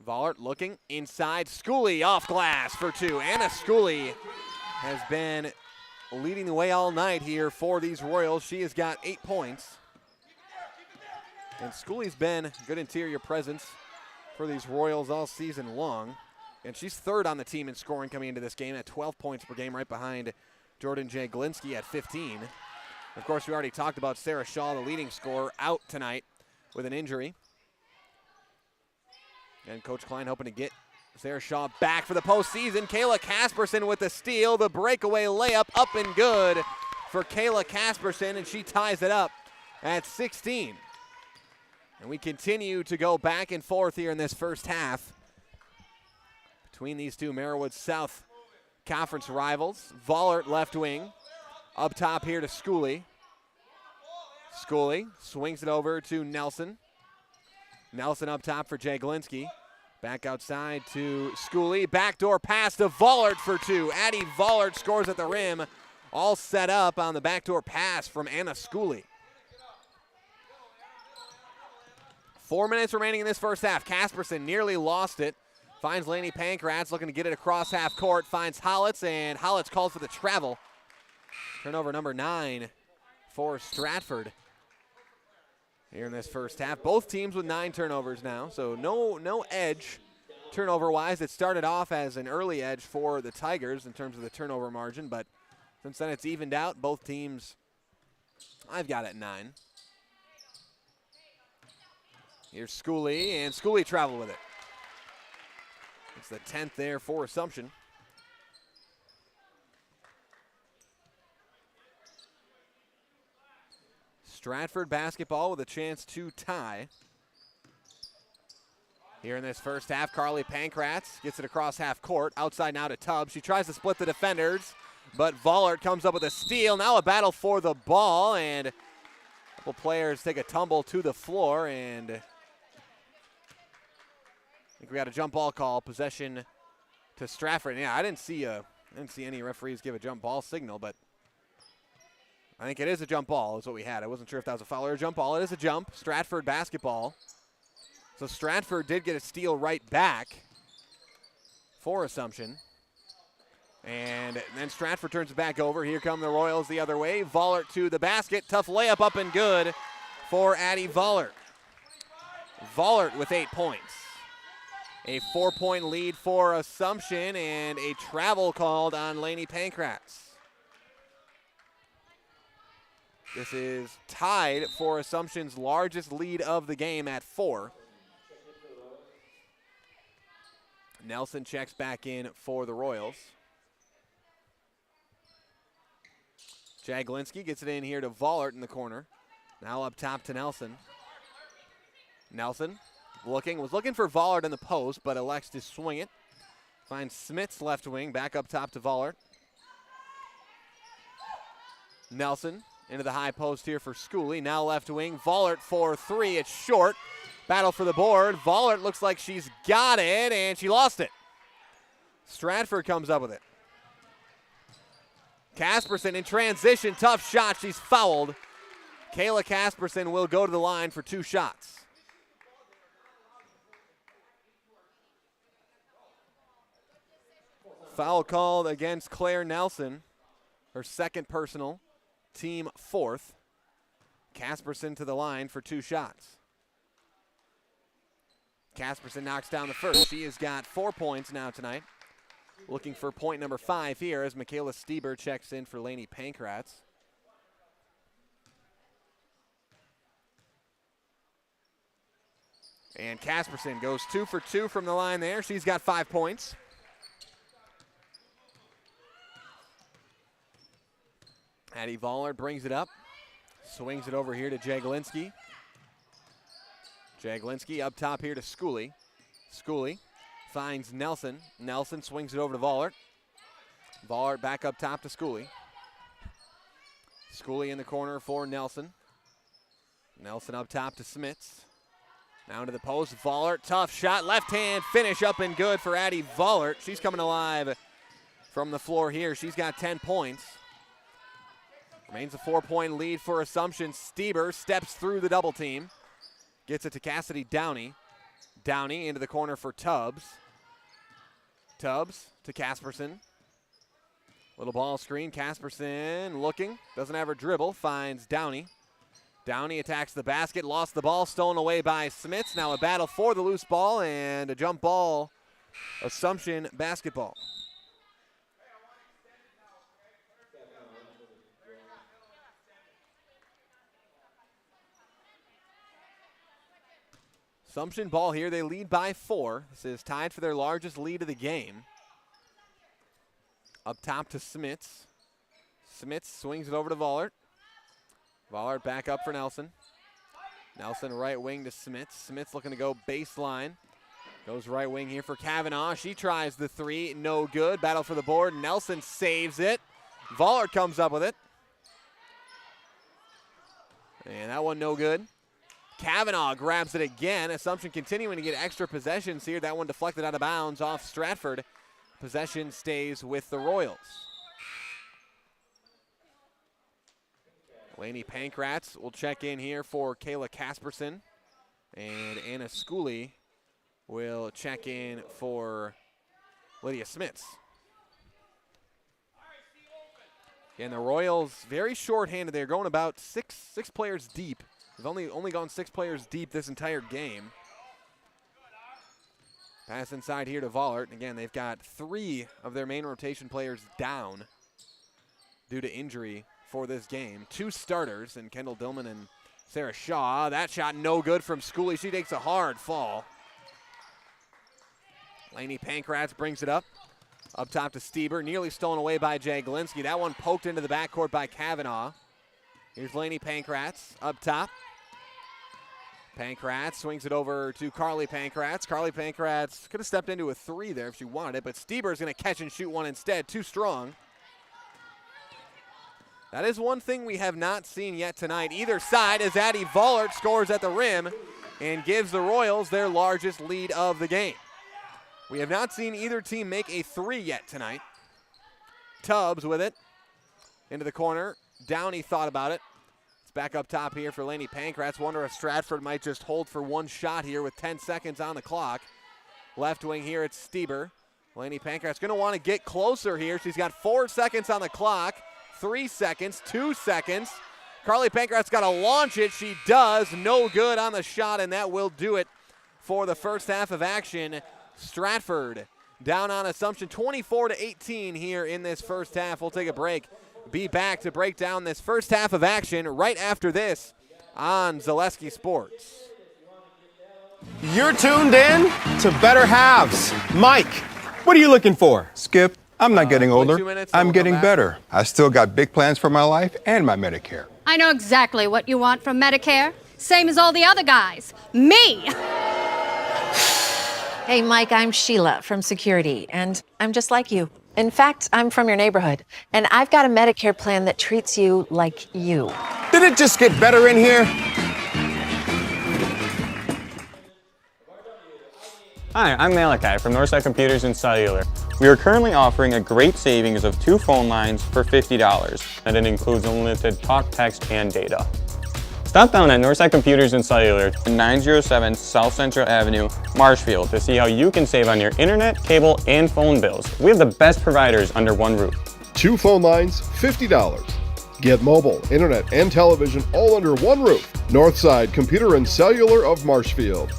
S1: Vollert looking inside. Schooley off glass for 2. Anna Schooley has been leading the way all night here for these Royals. She has got 8 points. And Schooley's been good interior presence for these Royals all season long. And she's third on the team in scoring coming into this game at 12 points per game, right behind Jordan Jaglinski at 15. Of course, we already talked about Sarah Shaw, the leading scorer, out tonight with an injury. And Coach Klein hoping to get Sarah Shaw back for the postseason. Kayla Casperson with the steal. The breakaway layup up and good for Kayla Casperson, and she ties it up at 16. And we continue to go back and forth here in this first half between these two Merriwood South Conference rivals. Vollert left wing. Up top here to Schooley. Schooley swings it over to Nelson. Nelson up top for Jaglinski. Back outside to Schooley. Backdoor pass to Vollert for two. Addie Vollert scores at the rim. All set up on the backdoor pass from Anna Schooley. 4 minutes remaining in this first half. Casperson nearly lost it. Finds Laney Pankratz looking to get it across half court. Finds Hollitz, and Hollitz calls for the travel. Turnover number 9 for Stratford here in this first half. Both teams with 9 turnovers now, so no edge turnover-wise. It started off as an early edge for the Tigers in terms of the turnover margin, but since then it's evened out. Both teams I've got at 9. Here's Schooley, and Schooley traveled with it. It's the 10th there for Assumption. Stratford basketball with a chance to tie. Here in this first half, Carly Pankratz gets it across half court. Outside now to Tubbs. She tries to split the defenders, but Vollert comes up with a steal. Now a battle for the ball, and a couple players take a tumble to the floor, and I think we got a jump ball call. Possession to Stratford. Yeah, I didn't see any referees give a jump ball signal, but I think it is a jump ball is what we had. I wasn't sure if that was a foul or a jump ball. It is a jump. Stratford basketball. So Stratford did get a steal right back for Assumption. And then Stratford turns it back over. Here come the Royals the other way. Vollert to the basket. Tough layup up and good for Addie Vollert. Vollert with 8 points. A 4-point lead for Assumption, and a travel called on Laney Pankratz. This is tied for Assumption's largest lead of the game at 4. Nelson checks back in for the Royals. Jaglinski gets it in here to Vollert in the corner. Now up top to Nelson. Nelson was looking for Vollert in the post, but elects to swing it. Finds Smith's left wing, back up top to Vollert. Nelson into the high post here for Schooley. Now left wing. Vollert for 3. It's short. Battle for the board. Vollert looks like she's got it, and she lost it. Stratford comes up with it. Casperson in transition. Tough shot. She's fouled. Kayla Casperson will go to the line for 2 shots. Foul called against Claire Nelson. Her second personal. Team 4th. Casperson to the line for 2 shots. Casperson knocks down the first. She has got 4 points now tonight. Looking for point number 5 here as Michaela Stieber checks in for Laney Pankratz. And Casperson goes 2 for 2 from the line there. She's got 5 points. Addie Vollert brings it up. Swings it over here to Jaglinski. Jaglinski up top here to Schooley. Schooley finds Nelson. Nelson swings it over to Vollert. Vollert back up top to Schooley. Schooley in the corner for Nelson. Nelson up top to Smits. Now into the post. Vollert, tough shot. Left hand finish up and good for Addie Vollert. She's coming alive from the floor here. She's got 10 points. Remains a 4-point lead for Assumption. Stieber steps through the double team. Gets it to Cassidy Downey. Downey into the corner for Tubbs. Tubbs to Casperson. Little ball screen. Casperson looking. Doesn't have her dribble. Finds Downey. Downey attacks the basket. Lost the ball. Stolen away by Smits. Now a battle for the loose ball and a jump ball. Assumption basketball. Assumption ball here. They lead by 4. This is tied for their largest lead of the game. Up top to Smits. Smits swings it over to Vollert. Vollert back up for Nelson. Nelson right wing to Smits. Smits looking to go baseline. Goes right wing here for Kavanaugh. She tries the 3. No good. Battle for the board. Nelson saves it. Vollert comes up with it. And that one no good. Kavanaugh grabs it again. Assumption continuing to get extra possessions here. That one deflected out of bounds off Stratford. Possession stays with the Royals. Lainey Pankratz will check in here for Kayla Casperson. And Anna Schooley will check in for Lydia Smits. And the Royals very short-handed. They're going about six players deep. They've only gone 6 players deep this entire game. Pass inside here to Vollert. Again, they've got 3 of their main rotation players down due to injury for this game. 2 starters, and Kendall Dillman and Sarah Shaw. That shot no good from Schooley. She takes a hard fall. Lainey Pankratz brings it up. Up top to Stieber. Nearly stolen away by Jaglinski. That one poked into the backcourt by Kavanaugh. Here's Lainey Pankratz up top. Pankratz swings it over to Carly Pankratz. Carly Pankratz could have stepped into a 3 there if she wanted it, but Stieber's going to catch and shoot one instead. Too strong. That is one thing we have not seen yet tonight. Either side, as Addie Vollert scores at the rim and gives the Royals their largest lead of the game. We have not seen either team make a 3 yet tonight. Tubbs with it into the corner. Downey thought about it. It's back up top here for Lainey Pankratz. Wonder if Stratford might just hold for one shot here with 10 seconds on the clock. Left wing here, it's Stieber. Lainey Pankratz going to want to get closer here. She's got 4 seconds on the clock. 3 seconds, 2 seconds. Carly Pankratz got to launch it. She does. No good on the shot, and that will do it for the first half of action. Stratford down on Assumption 24-18 here in this first half. We'll take a break. Be back to break down this first half of action right after this on Zaleski Sports.
S8: You're tuned in to Better Halves. Mike, what are you looking for?
S9: Skip, I'm not getting older.
S1: 2 minutes,
S9: I'm
S1: we'll come
S9: getting
S1: back.
S9: better. I still got big plans for my life and my Medicare.
S10: I know exactly what you want from Medicare. Same as all the other guys. Me!
S11: Hey, Mike, I'm Sheila from Security, and I'm just like you. In fact, I'm from your neighborhood, and I've got a Medicare plan that treats you like you.
S8: Did it just get better in here?
S12: Hi, I'm Malachi from Northside Computers and Cellular. We are currently offering a great savings of 2 phone lines for $50, and it includes unlimited talk, text, and data. Stop down at Northside Computers and Cellular, 907 South Central Avenue, Marshfield, to see how you can save on your internet, cable, and phone bills. We have the best providers under one roof.
S13: 2 phone lines, $50. Get mobile, internet, and television all under one roof. Northside Computer and Cellular of Marshfield.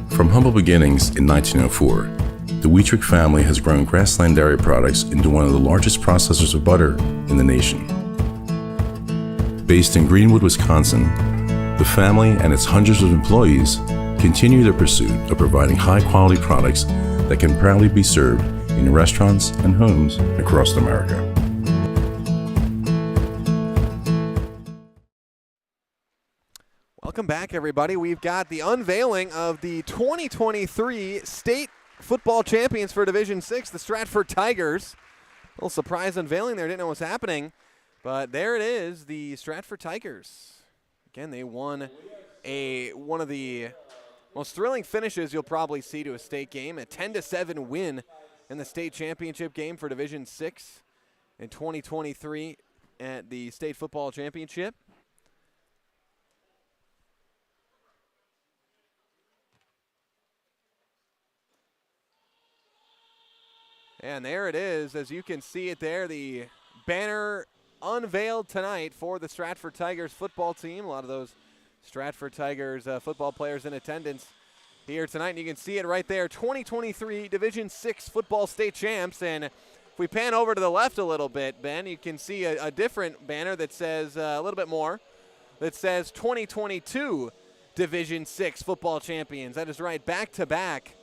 S14: From humble beginnings in 1904, the Wheatrick family has grown Grassland Dairy Products into one of the largest processors of butter in the nation. Based in Greenwood, Wisconsin, the family and its hundreds of employees continue their pursuit of providing high-quality products that can proudly be served in restaurants and homes across America.
S1: Welcome back, everybody. We've got the unveiling of the 2023 state football champions for Division 6, the Stratford Tigers. A little surprise unveiling there. Didn't know what was happening. But there it is, the Stratford Tigers. Again, they won one of the most thrilling finishes you'll probably see to a state game, a 10-7 win in the state championship game for Division 6 in 2023 at the state football championship. And there it is, as you can see it there, the banner unveiled tonight for the Stratford Tigers football team. A lot of those Stratford Tigers football players in attendance here tonight. And you can see it right there, 2023 Division 6 football state champs. And If we pan over to the left a little bit, Ben, you can see a different banner that says a little bit more, that says 2022 Division 6 football champions. That is right, back-to-back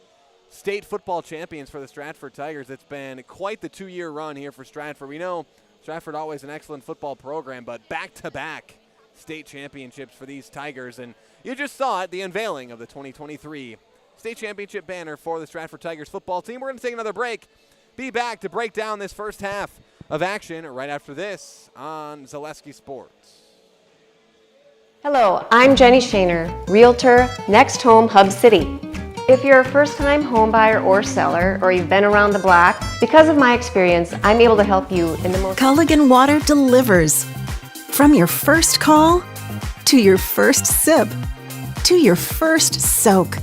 S1: state football champions for the Stratford Tigers. It's been quite the 2-year run here for Stratford. We know Stratford always an excellent football program, but back-to-back state championships for these Tigers. And you just saw it, the unveiling of the 2023 state championship banner for the Stratford Tigers football team. We're going to take another break. Be back to break down this first half of action right after this on Zaleski Sports.
S11: Hello, I'm Jenny Shaner, Realtor, Next Home Hub City. If you're a first-time home buyer or seller, or you've been around the block, because of my experience, I'm able to help you in the most...
S15: Culligan Water delivers. From your first call, to your first sip, to your first soak.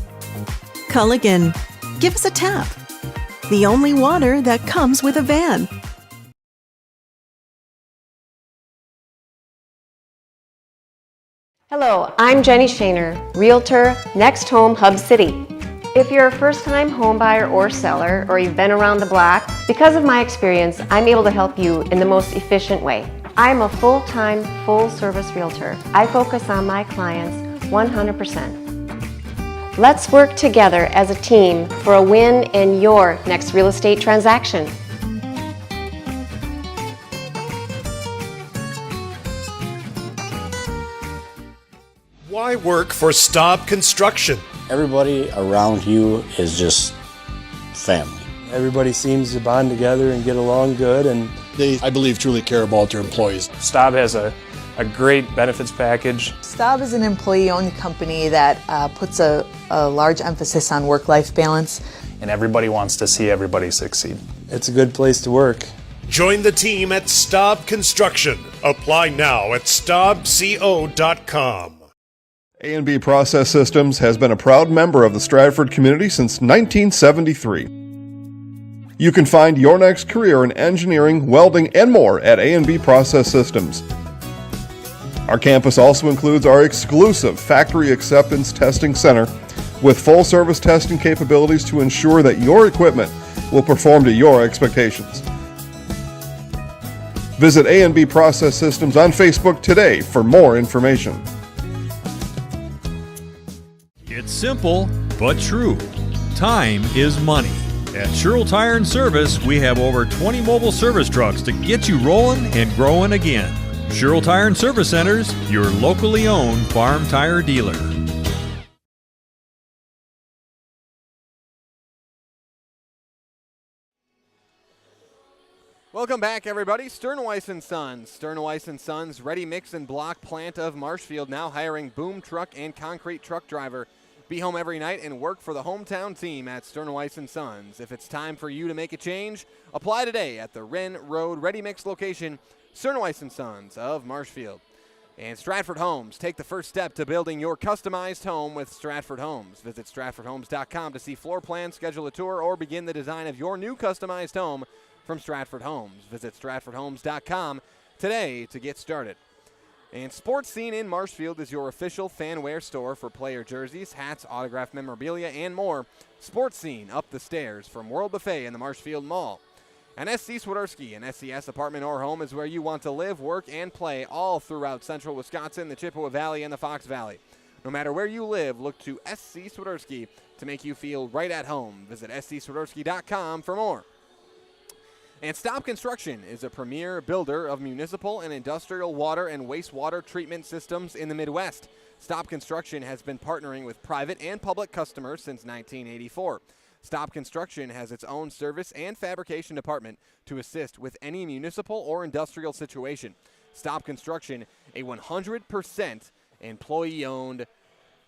S15: Culligan, give us a tap. The only water that comes with a van.
S11: Hello, I'm Jenny Shaner, Realtor, Next Home Hub City. If you're a first-time home buyer or seller, or you've been around the block, because of my experience, I'm able to help you in the most efficient way. I'm a full-time, full-service realtor. I focus on my clients 100%. Let's work together as a team for a win in your next real estate transaction.
S16: Why work for Staub Construction?
S17: Everybody around you is just family.
S18: Everybody seems to bond together and get along good, and
S16: They, I believe, truly care about their employees.
S12: Staub has a great benefits package.
S19: Staub is an employee-owned company that puts a large emphasis on work-life balance.
S12: And everybody wants to see everybody succeed.
S18: it's a good place to work.
S16: Join the team at Staub Construction. Apply now at staubco.com.
S13: A&B Process Systems has been a proud member of the Stratford community since 1973. You can find your next career in engineering, welding, and more at A&B Process Systems. Our campus also includes our exclusive Factory Acceptance Testing Center with full-service testing capabilities to ensure that your equipment will perform to your expectations. Visit A&B Process Systems on Facebook today for more information.
S20: It's simple, but true. Time is money. At Sherrill Tire and Service, we have over 20 mobile service trucks to get you rolling and growing again. Sherrill Tire and Service Centers, your locally owned farm tire dealer.
S1: Welcome back, everybody. Sternweiss & Sons. Sternweiss & Sons ready mix and block plant of Marshfield, now hiring boom truck and concrete truck driver. Be home every night and work for the hometown team at Sternweiss & Sons. If it's time for you to make a change, apply today at the Wren Road Ready Mix location, Sternweiss & Sons of Marshfield. And Stratford Homes. Take the first step to building your customized home with Stratford Homes. Visit stratfordhomes.com to see floor plans, schedule a tour, or begin the design of your new customized home from Stratford Homes. Visit stratfordhomes.com today to get started. And Sports Scene in Marshfield is your official fanwear store for player jerseys, hats, autographed memorabilia, and more. Sports Scene up the stairs from World Buffet in the Marshfield Mall. And SC Swiderski, an SCS apartment or home, is where you want to live, work, and play all throughout central Wisconsin, the Chippewa Valley, and the Fox Valley. No matter where you live, look to SC Swiderski to make you feel right at home. Visit scswiderski.com for more. And Stop Construction is a premier builder of municipal and industrial water and wastewater treatment systems in the Midwest. Stop Construction has been partnering with private and public customers since 1984. Stop Construction has its own service and fabrication department to assist with any municipal or industrial situation. Stop Construction, a 100% employee-owned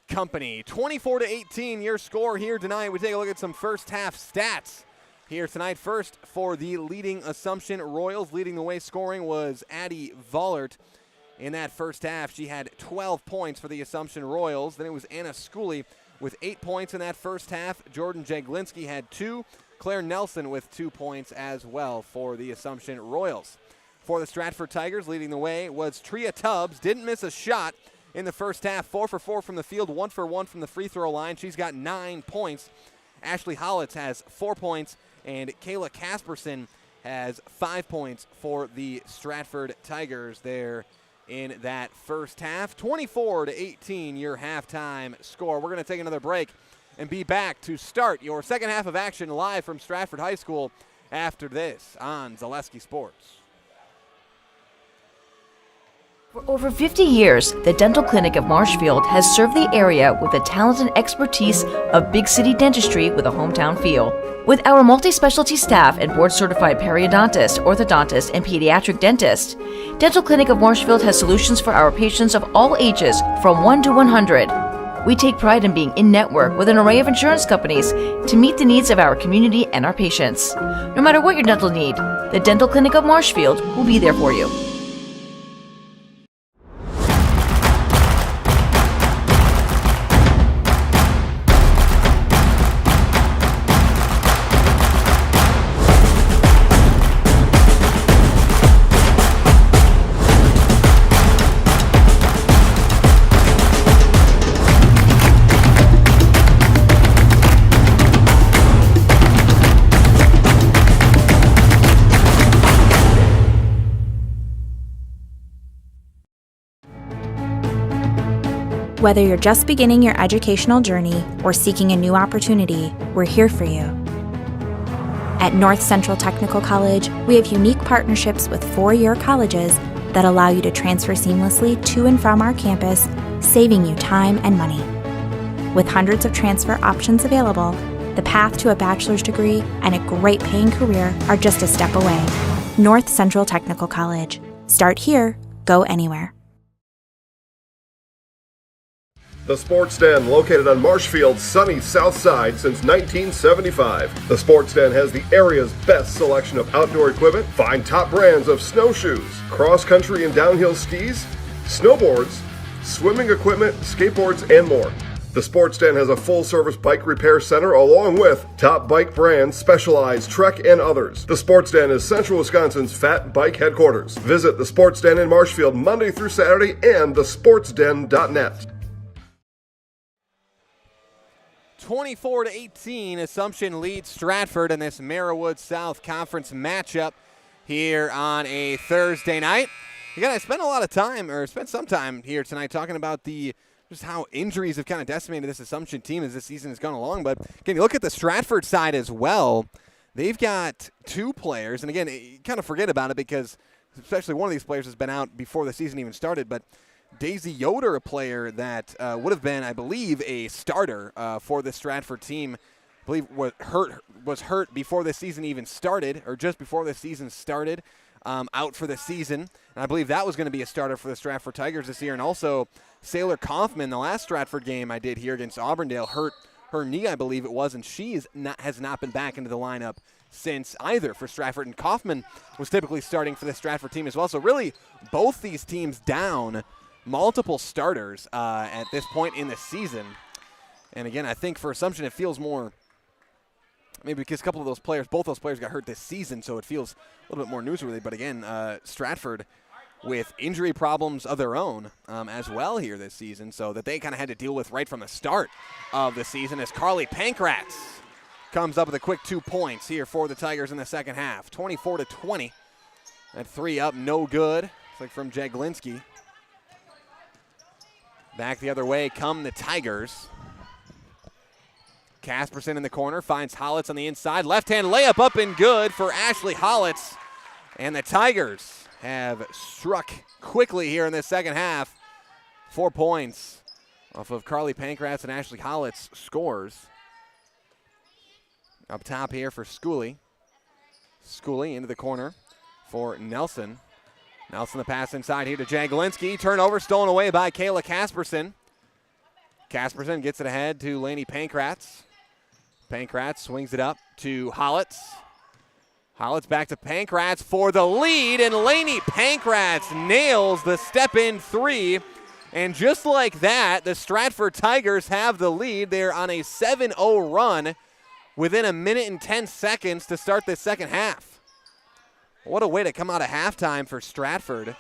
S1: company. 24-18 your score here tonight. We take a look at some first half stats here tonight. First, for the leading Assumption Royals, leading the way scoring was Addie Vollert. In that first half, she had 12 points for the Assumption Royals. Then it was Anna Schooley with 8 points in that first half. Jordan Jaglinski had 2. Claire Nelson with 2 points as well for the Assumption Royals. For the Stratford Tigers, leading the way was Tria Tubbs. Didn't miss a shot in the first half. 4 for 4 from the field, 1 for 1 from the free throw line. She's got 9 points. Ashley Hollitz has 4 points. And Kayla Casperson has 5 points for the Stratford Tigers there in that first half. 24-18 your halftime score. We're going to take another break and be back to start your second half of action live from Stratford High School after this on Zaleski Sports.
S21: For over 50 years, the Dental Clinic of Marshfield has served the area with the talent and expertise of big city dentistry with a hometown feel. With our multi-specialty staff and board-certified periodontist, orthodontist, and pediatric dentist, Dental Clinic of Marshfield has solutions for our patients of all ages from 1 to 100. We take pride in being in-network with an array of insurance companies to meet the needs of our community and our patients. No matter what your dental need, the Dental Clinic of Marshfield will be there for you.
S22: Whether you're just beginning your educational journey or seeking a new opportunity, we're here for you. At North Central Technical College, we have unique partnerships with 4-year colleges that allow you to transfer seamlessly to and from our campus, saving you time and money. With hundreds of transfer options available, the path to a bachelor's degree and a great paying career are just a step away. North Central Technical College. Start here, go anywhere.
S13: The Sports Den, located on Marshfield's sunny south side since 1975. The Sports Den has the area's best selection of outdoor equipment. Find top brands of snowshoes, cross-country and downhill skis, snowboards, swimming equipment, skateboards, and more. The Sports Den has a full-service bike repair center along with top bike brands, Specialized, Trek, and others. The Sports Den is Central Wisconsin's fat bike headquarters. Visit the Sports Den in Marshfield Monday through Saturday and thesportsden.net.
S1: 24-18, Assumption leads Stratford in this Merriwood South Conference matchup here on a Thursday night. Again, I spent some time here tonight talking about just how injuries have kind of decimated this Assumption team as this season has gone along. But again, you look at the Stratford side as well. They've got 2 players, and again, you kind of forget about it because especially one of these players has been out before the season even started, but Daisy Yoder, a player that would have been, I believe, a starter for the Stratford team, I believe was hurt before the season even started, or just before the season started, out for the season. And I believe that was going to be a starter for the Stratford Tigers this year. And also, Sailor Kaufman, the last Stratford game I did here against Auburndale, hurt her knee, I believe it was, and she has not been back into the lineup since either for Stratford. And Kaufman was typically starting for the Stratford team as well. So really, both these teams down multiple starters at this point in the season. And again, I think for Assumption it feels more, maybe because both those players got hurt this season, so it feels a little bit more newsworthy. But again, Stratford with injury problems of their own as well here this season, so that they kind of had to deal with right from the start of the season, as Carly Pankratz comes up with a quick 2 points here for the Tigers in the second half. 24-20. That 3 up, no good. It's like from Jaglinski. Back the other way come the Tigers. Casperson in the corner, finds Hollitz on the inside. Left-hand layup up and good for Ashley Hollitz. And the Tigers have struck quickly here in this second half. 4 points off of Carly Pankratz and Ashley Hollitz scores. Up top here for Schooley. Schooley into the corner for Nelson. Nelson the pass inside here to Jaglinski. Turnover stolen away by Kayla Casperson. Casperson gets it ahead to Lainey Pankratz. Pankratz swings it up to Hollitz. Hollitz back to Pankratz for the lead, and Lainey Pankratz nails the step-in 3. And just like that, the Stratford Tigers have the lead. They're on a 7-0 run within 1 minute and 10 seconds to start this second half. What a way to come out of halftime for Stratford.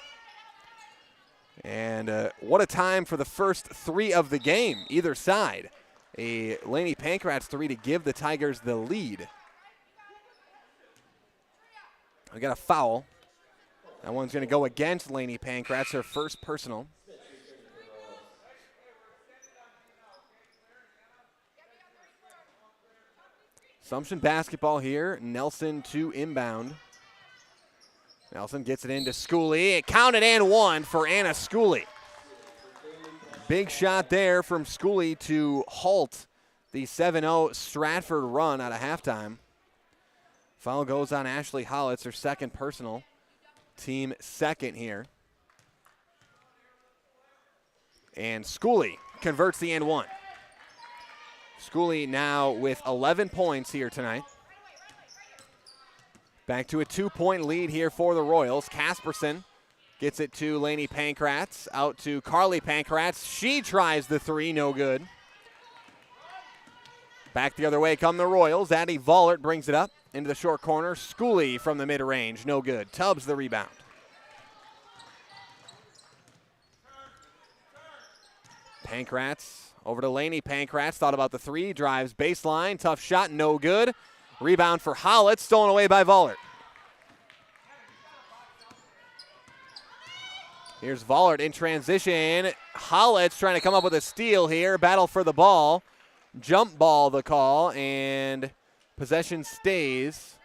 S1: And what a time for the first 3 of the game, either side. A Lainey Pankratz 3 to give the Tigers the lead. We got a foul. That one's going to go against Lainey Pankratz, her first personal. Assumption basketball here. Nelson to inbound. Nelson gets it into Schooley. It counted and one for Anna Schooley. Big shot there from Schooley to halt the 7-0 Stratford run out of halftime. Foul goes on Ashley Hollitz, her second personal. Team second here. And Schooley converts the and one. Schooley now with 11 points here tonight. Back to a 2-point lead here for the Royals. Casperson gets it to Lainey Pankratz, out to Carly Pankratz. She tries the three, no good. Back the other way come the Royals. Addie Vollert brings it up into the short corner. Schooley from the mid-range, no good. Tubbs the rebound. Pankratz over to Lainey Pankratz. Thought about the three, drives baseline. Tough shot, no good. Rebound for Hollitz, stolen away by Vollert. Here's Vollert in transition. Hollitz trying to come up with a steal here. Battle for the ball. Jump ball the call, and possession stays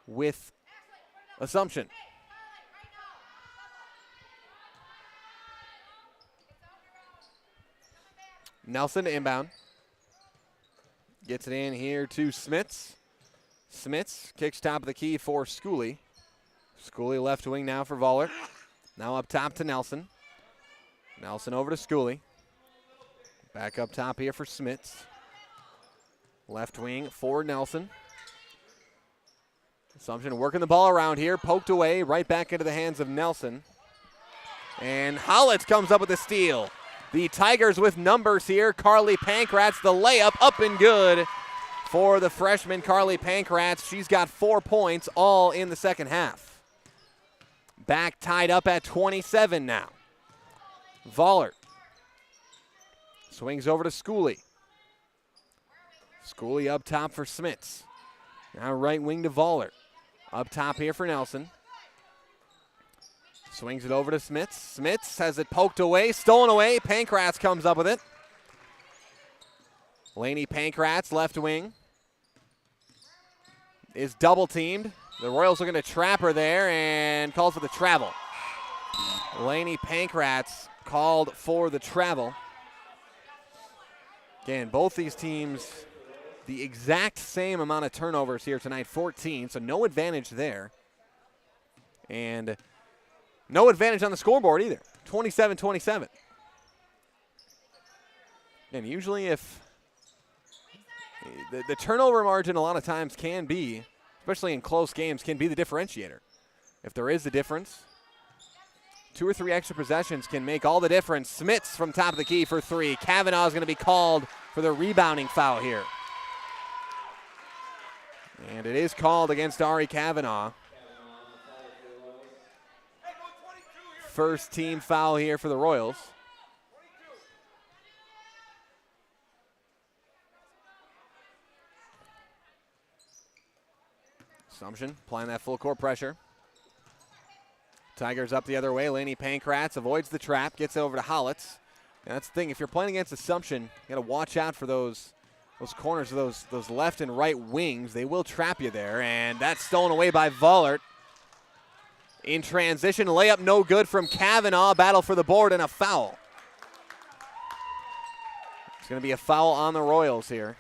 S1: with Assumption. Nelson to inbound. Gets it in here to Smits. Smits kicks top of the key for Schooley. Schooley left wing now for Vollert. Now up top to Nelson. Nelson over to Schooley. Back up top here for Smits. Left wing for Nelson. Assumption working the ball around here. Poked away, right back into the hands of Nelson. And Hollitz comes up with a steal. The Tigers with numbers here. Carly Pankratz, the layup, up and good for the freshman Carly Pankratz. She's got 4 points, all in the second half. Back tied up at 27 now. Vollert swings over to Schooley. Schooley up top for Smits. Now right wing to Vollert. Up top here for Nelson. Swings it over to Smits. Smits has it poked away, stolen away. Pankratz comes up with it. Lainey Pankratz, left wing, is double teamed. The Royals are going to trap her there and calls for the travel. Lainey Pankratz called for the travel. Again, both these teams, the exact same amount of turnovers here tonight, 14, so no advantage there. And no advantage on the scoreboard either, 27-27. And usually if the turnover margin a lot of times can be, especially in close games, can be the differentiator. If there is a difference, 2 or 3 extra possessions can make all the difference. Smits from top of the key for 3. Kavanaugh is going to be called for the rebounding foul here. And it is called against Ari Kavanaugh. First team foul here for the Royals. Assumption applying that full court pressure. Tigers up the other way. Lainey Pankratz avoids the trap, gets it over to Hollitz. And that's the thing, if you're playing against Assumption, you got to watch out for those corners of those left and right wings. They will trap you there, and that's stolen away by Vollert. In transition, layup no good from Kavanaugh. Battle for the board and a foul. It's going to be a foul on the Royals here.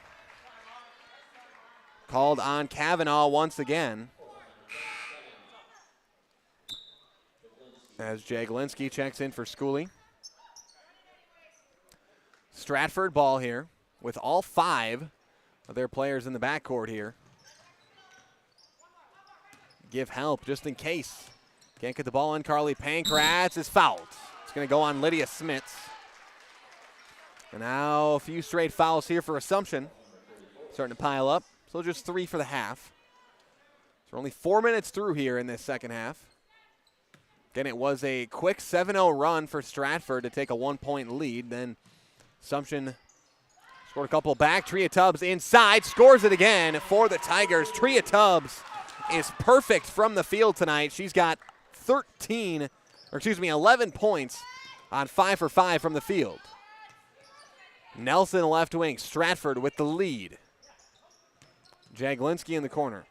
S1: Called on Kavanaugh once again. As Jaglinski checks in for Schooley. Stratford ball here with all 5 of their players in the backcourt here. Give help just in case. Can't get the ball in. Carly Pankratz is fouled. It's going to go on Lydia Smits. And now a few straight fouls here for Assumption. Starting to pile up. So just 3 for the half. So we're only 4 minutes through here in this second half. Again, it was a quick 7-0 run for Stratford to take a 1-point lead. Then Assumption scored a couple back. Tria Tubbs inside, scores it again for the Tigers. Tria Tubbs is perfect from the field tonight. She's got 11 points on 5 for 5 from the field. Nelson left wing, Stratford with the lead. Jaglinski in the corner.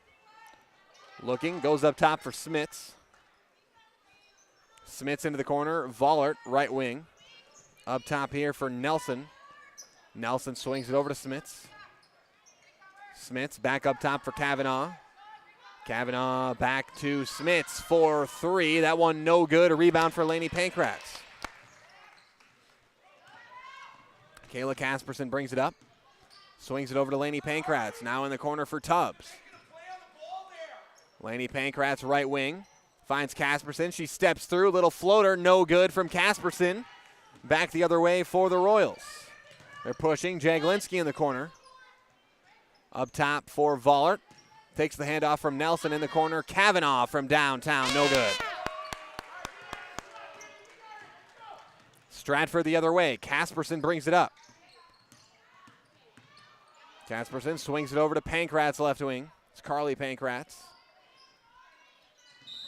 S1: Looking, goes up top for Smits. Smits into the corner, Vollert, right wing. Up top here for Nelson. Nelson swings it over to Smits. Smits back up top for Kavanaugh. Kavanaugh back to Smits for 3. That one no good. A rebound for Lainey Pankratz. Kayla Casperson brings it up. Swings it over to Lainey Pankratz. Now in the corner for Tubbs. Lainey Pankratz right wing. Finds Casperson. She steps through. Little floater. No good from Casperson. Back the other way for the Royals. They're pushing. Jaglinski in the corner. Up top for Vollert. Takes the handoff from Nelson in the corner. Kavanaugh from downtown. No good. Stratford the other way. Casperson brings it up. Casperson swings it over to Pankratz left wing. It's Carly Pankratz.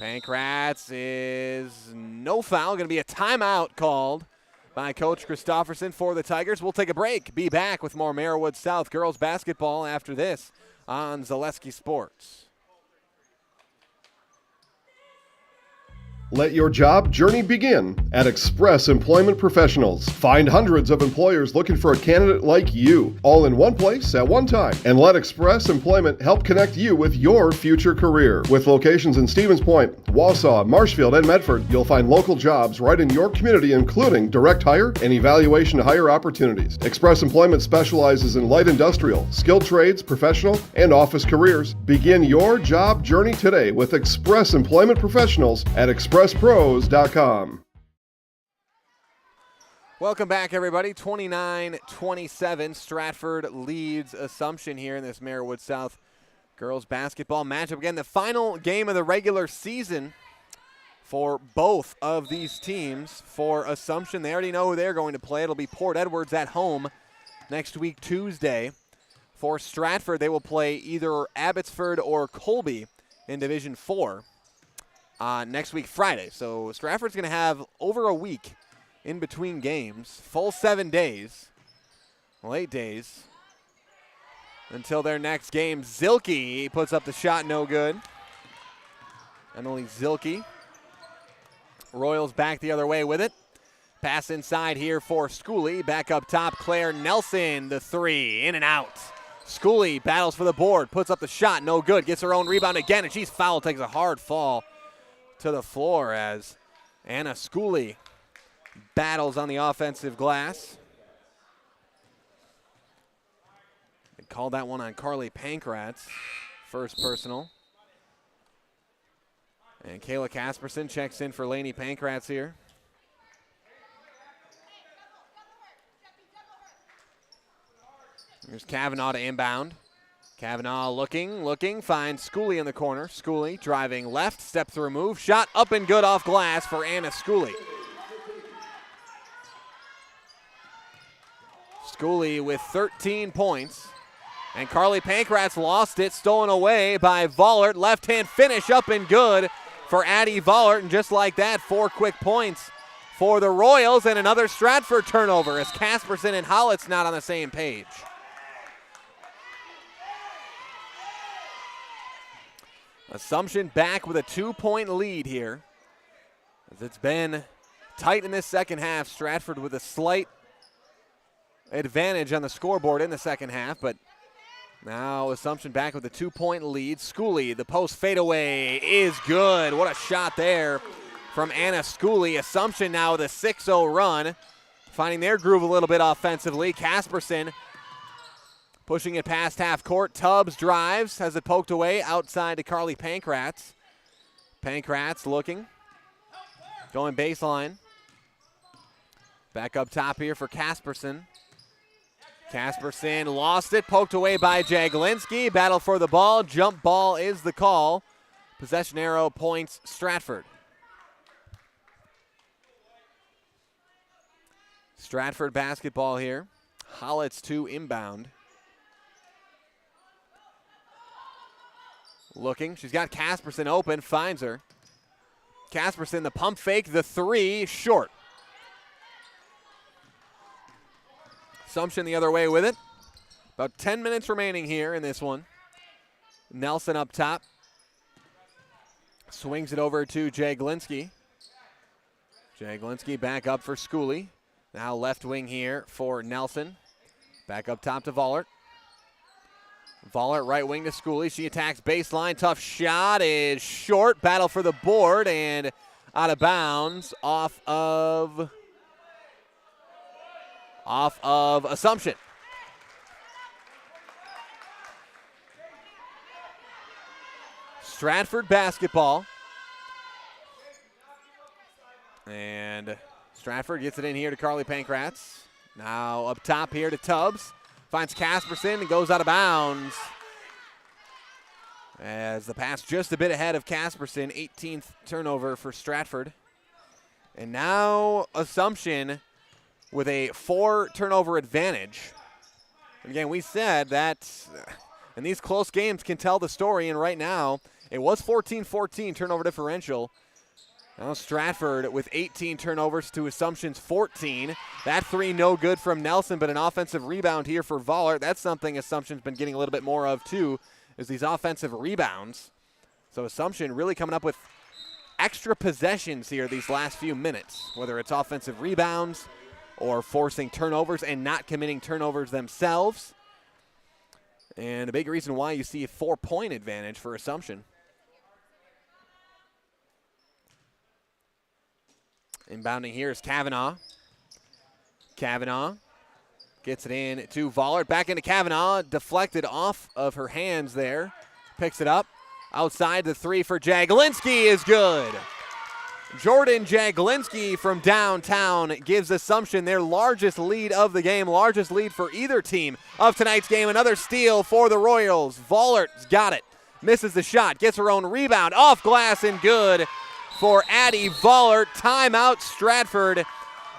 S1: Pankratz is no foul. Going to be a timeout called by Coach Christofferson for the Tigers. We'll take a break. Be back with more Merriwood South girls basketball after this on Zaleski Sports.
S13: Let your job journey begin at Express Employment Professionals. Find hundreds of employers looking for a candidate like you, all in one place at one time. And let Express Employment help connect you with your future career. With locations in Stevens Point, Wausau, Marshfield, and Medford, you'll find local jobs right in your community, including direct hire and evaluation to hire opportunities. Express Employment specializes in light industrial, skilled trades, professional, and office careers. Begin your job journey today with Express Employment Professionals at expresspros.com.
S1: Welcome back, everybody. 29-27. Stratford leads Assumption here in this Merriwood South girls basketball matchup. Again, the final game of the regular season for both of these teams. For Assumption, they already know who they're going to play. It'll be Port Edwards at home next week, Tuesday. For Stratford, they will play either Abbotsford or Colby in Division 4. Next week, Friday. So Stratford's going to have over a week in between games, full 7 days, well, 8 days, until their next game. Zilke puts up the shot, no good. Emily Zilke. Royals back the other way with it. Pass inside here for Schooley. Back up top, Claire Nelson, the 3, in and out. Schooley battles for the board, puts up the shot, no good. Gets her own rebound again, and she's fouled, takes a hard fall to the floor as Anna Schooley battles on the offensive glass. They called that one on Carly Pankratz. First personal. And Kayla Casperson checks in for Lainey Pankratz here. Here's Kavanaugh to inbound. Kavanaugh looking, finds Schooley in the corner. Schooley driving left, step through move, shot up and good off glass for Anna Schooley. Schooley with 13 points. And Carly Pankratz lost it, stolen away by Vollert. Left-hand finish up and good for Addie Vollert. And just like that, 4 quick points for the Royals. And another Stratford turnover as Casperson and Hollett's not on the same page. Assumption back with a 2-point lead here. As it's been tight in this second half. Stratford with a slight advantage on the scoreboard in the second half, but now Assumption back with a 2-point lead. Schooley, the post fadeaway is good. What a shot there from Anna Schooley. Assumption now with a 6-0 run, finding their groove a little bit offensively. Casperson pushing it past half court. Tubbs drives, has it poked away outside to Carly Pankratz. Pankratz looking, going baseline. Back up top here for Casperson. Casperson lost it, poked away by Jaglinski. Battle for the ball, jump ball is the call. Possession arrow points Stratford. Stratford basketball here. Hollett's to inbound. Looking. She's got Casperson open. Finds her. Casperson, the pump fake. The three. Short. Assumption the other way with it. About 10 minutes remaining here in this one. Nelson up top. Swings it over to Jaglinski. Jaglinski back up for Schooley. Now left wing here for Nelson. Back up top to Vollert. Vollert right wing to Schooley. She attacks baseline. Tough shot is short. Battle for the board and out of bounds off of Assumption. Stratford basketball. And Stratford gets it in here to Carly Pankratz. Now up top here to Tubbs. Finds Casperson and goes out of bounds. As the pass just a bit ahead of Casperson. 18th turnover for Stratford. And now Assumption with a 4 turnover advantage. And again, we said that in these close games can tell the story. And right now, it was 14-14 turnover differential. Now Stratford with 18 turnovers to Assumption's 14. That three no good from Nelson, but an offensive rebound here for Vollert. That's something Assumption's been getting a little bit more of too, is these offensive rebounds. So Assumption really coming up with extra possessions here these last few minutes, whether it's offensive rebounds or forcing turnovers and not committing turnovers themselves. And a big reason why you see a 4-point advantage for Assumption. Inbounding here is Kavanaugh. Kavanaugh gets it in to Vollert. Back into Kavanaugh. Deflected off of her hands there. Picks it up. Outside the three for Jaglinski is good. Jordan Jaglinski from downtown gives Assumption their largest lead of the game. Largest lead for either team of tonight's game. Another steal for the Royals. Vollert's got it. Misses the shot. Gets her own rebound. Off glass and good for Addie Vollert. Timeout Stratford.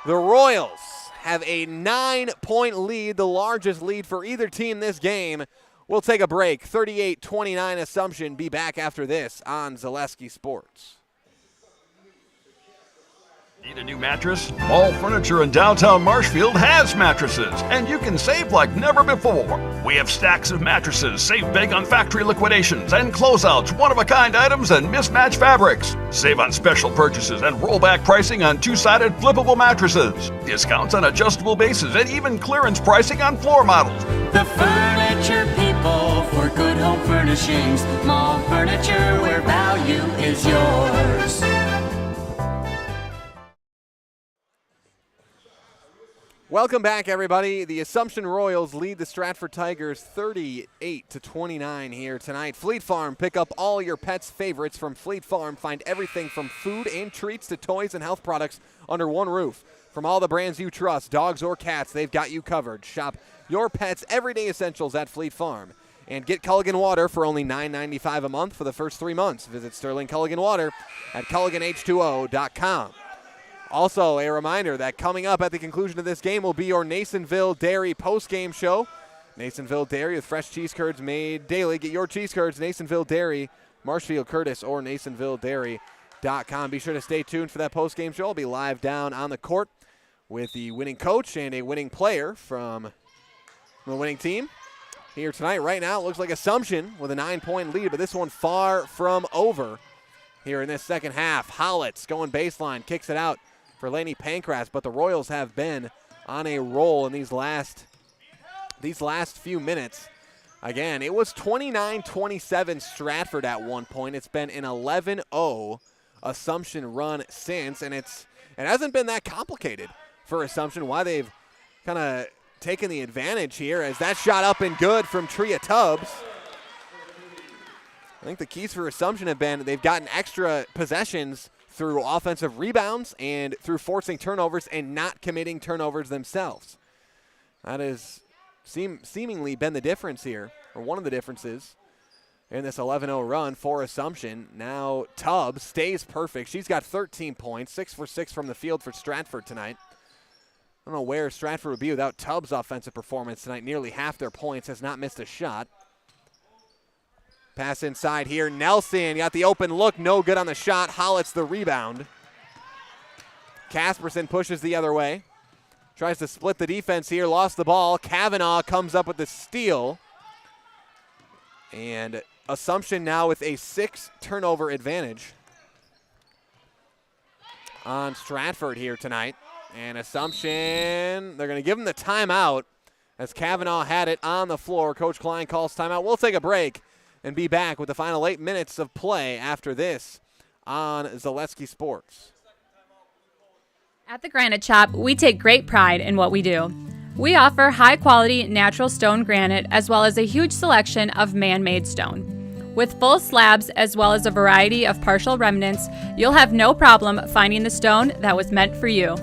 S1: The Royals have a 9-point lead, the largest lead for either team this game. We'll take a break. 38-29 Assumption. Be back after this on Zaleski Sports.
S4: Need a new mattress? All Furniture in downtown Marshfield has mattresses, and you can save like never before. We have stacks of mattresses, save big on factory liquidations and closeouts, one-of-a-kind items, and mismatched fabrics. Save on special purchases and rollback pricing on two-sided flippable mattresses. Discounts on adjustable bases and even clearance pricing on floor models.
S2: The Furniture People for good home furnishings. Mall furniture where value is yours.
S1: Welcome back, everybody. The Assumption Royals lead the Stratford Tigers 38-29 here tonight. Fleet Farm, pick up all your pets' favorites from Fleet Farm. Find everything from food and treats to toys and health products under one roof. From all the brands you trust, dogs or cats, they've got you covered. Shop your pets' everyday essentials at Fleet Farm. And get Culligan Water for only $9.95 a month for the first 3 months. Visit Sterling Culligan Water at CulliganH2O.com. Also, a reminder that coming up at the conclusion of this game will be your Nasonville Dairy post-game show. Nasonville Dairy with fresh cheese curds made daily. Get your cheese curds, Nasonville Dairy, Marshfield Curtis, or NasonvilleDairy.com. Be sure to stay tuned for that post-game show. I'll be live down on the court with the winning coach and a winning player from the winning team. Here tonight, right now, it looks like Assumption with a 9-point lead, but this one far from over here in this second half. Hollitz going baseline, kicks it out for Lainey Pankratz, but the Royals have been on a roll in these last few minutes. Again, it was 29-27 Stratford at one point. It's been an 11-0 Assumption run since, and it hasn't been that complicated for Assumption. Why they've kind of taken the advantage here as that shot up and good from Tria Tubbs. I think the keys for Assumption have been they've gotten extra possessions through offensive rebounds and through forcing turnovers and not committing turnovers themselves. That has seemingly been the difference here, or one of the differences in this 11-0 run for Assumption. Now Tubbs stays perfect. She's got 13 points, 6 for 6 from the field for Stratford tonight. I don't know where Stratford would be without Tubbs' offensive performance tonight. Nearly half their points, has not missed a shot. Pass inside here. Nelson got the open look. No good on the shot. Hollett's the rebound. Casperson pushes the other way. Tries to split the defense here. Lost the ball. Kavanaugh comes up with the steal. And Assumption now with a 6 turnover advantage on Stratford here tonight. And Assumption, they're going to give him the timeout as Kavanaugh had it on the floor. Coach Klein calls timeout. We'll take a break and be back with the final 8 minutes of play after this on Zaleski Sports.
S3: At the Granite Shop, we take great pride in what we do. We offer high-quality natural stone granite as well as a huge selection of man-made stone. With full slabs as well as a variety of partial remnants, you'll have no problem finding the stone that was meant for you.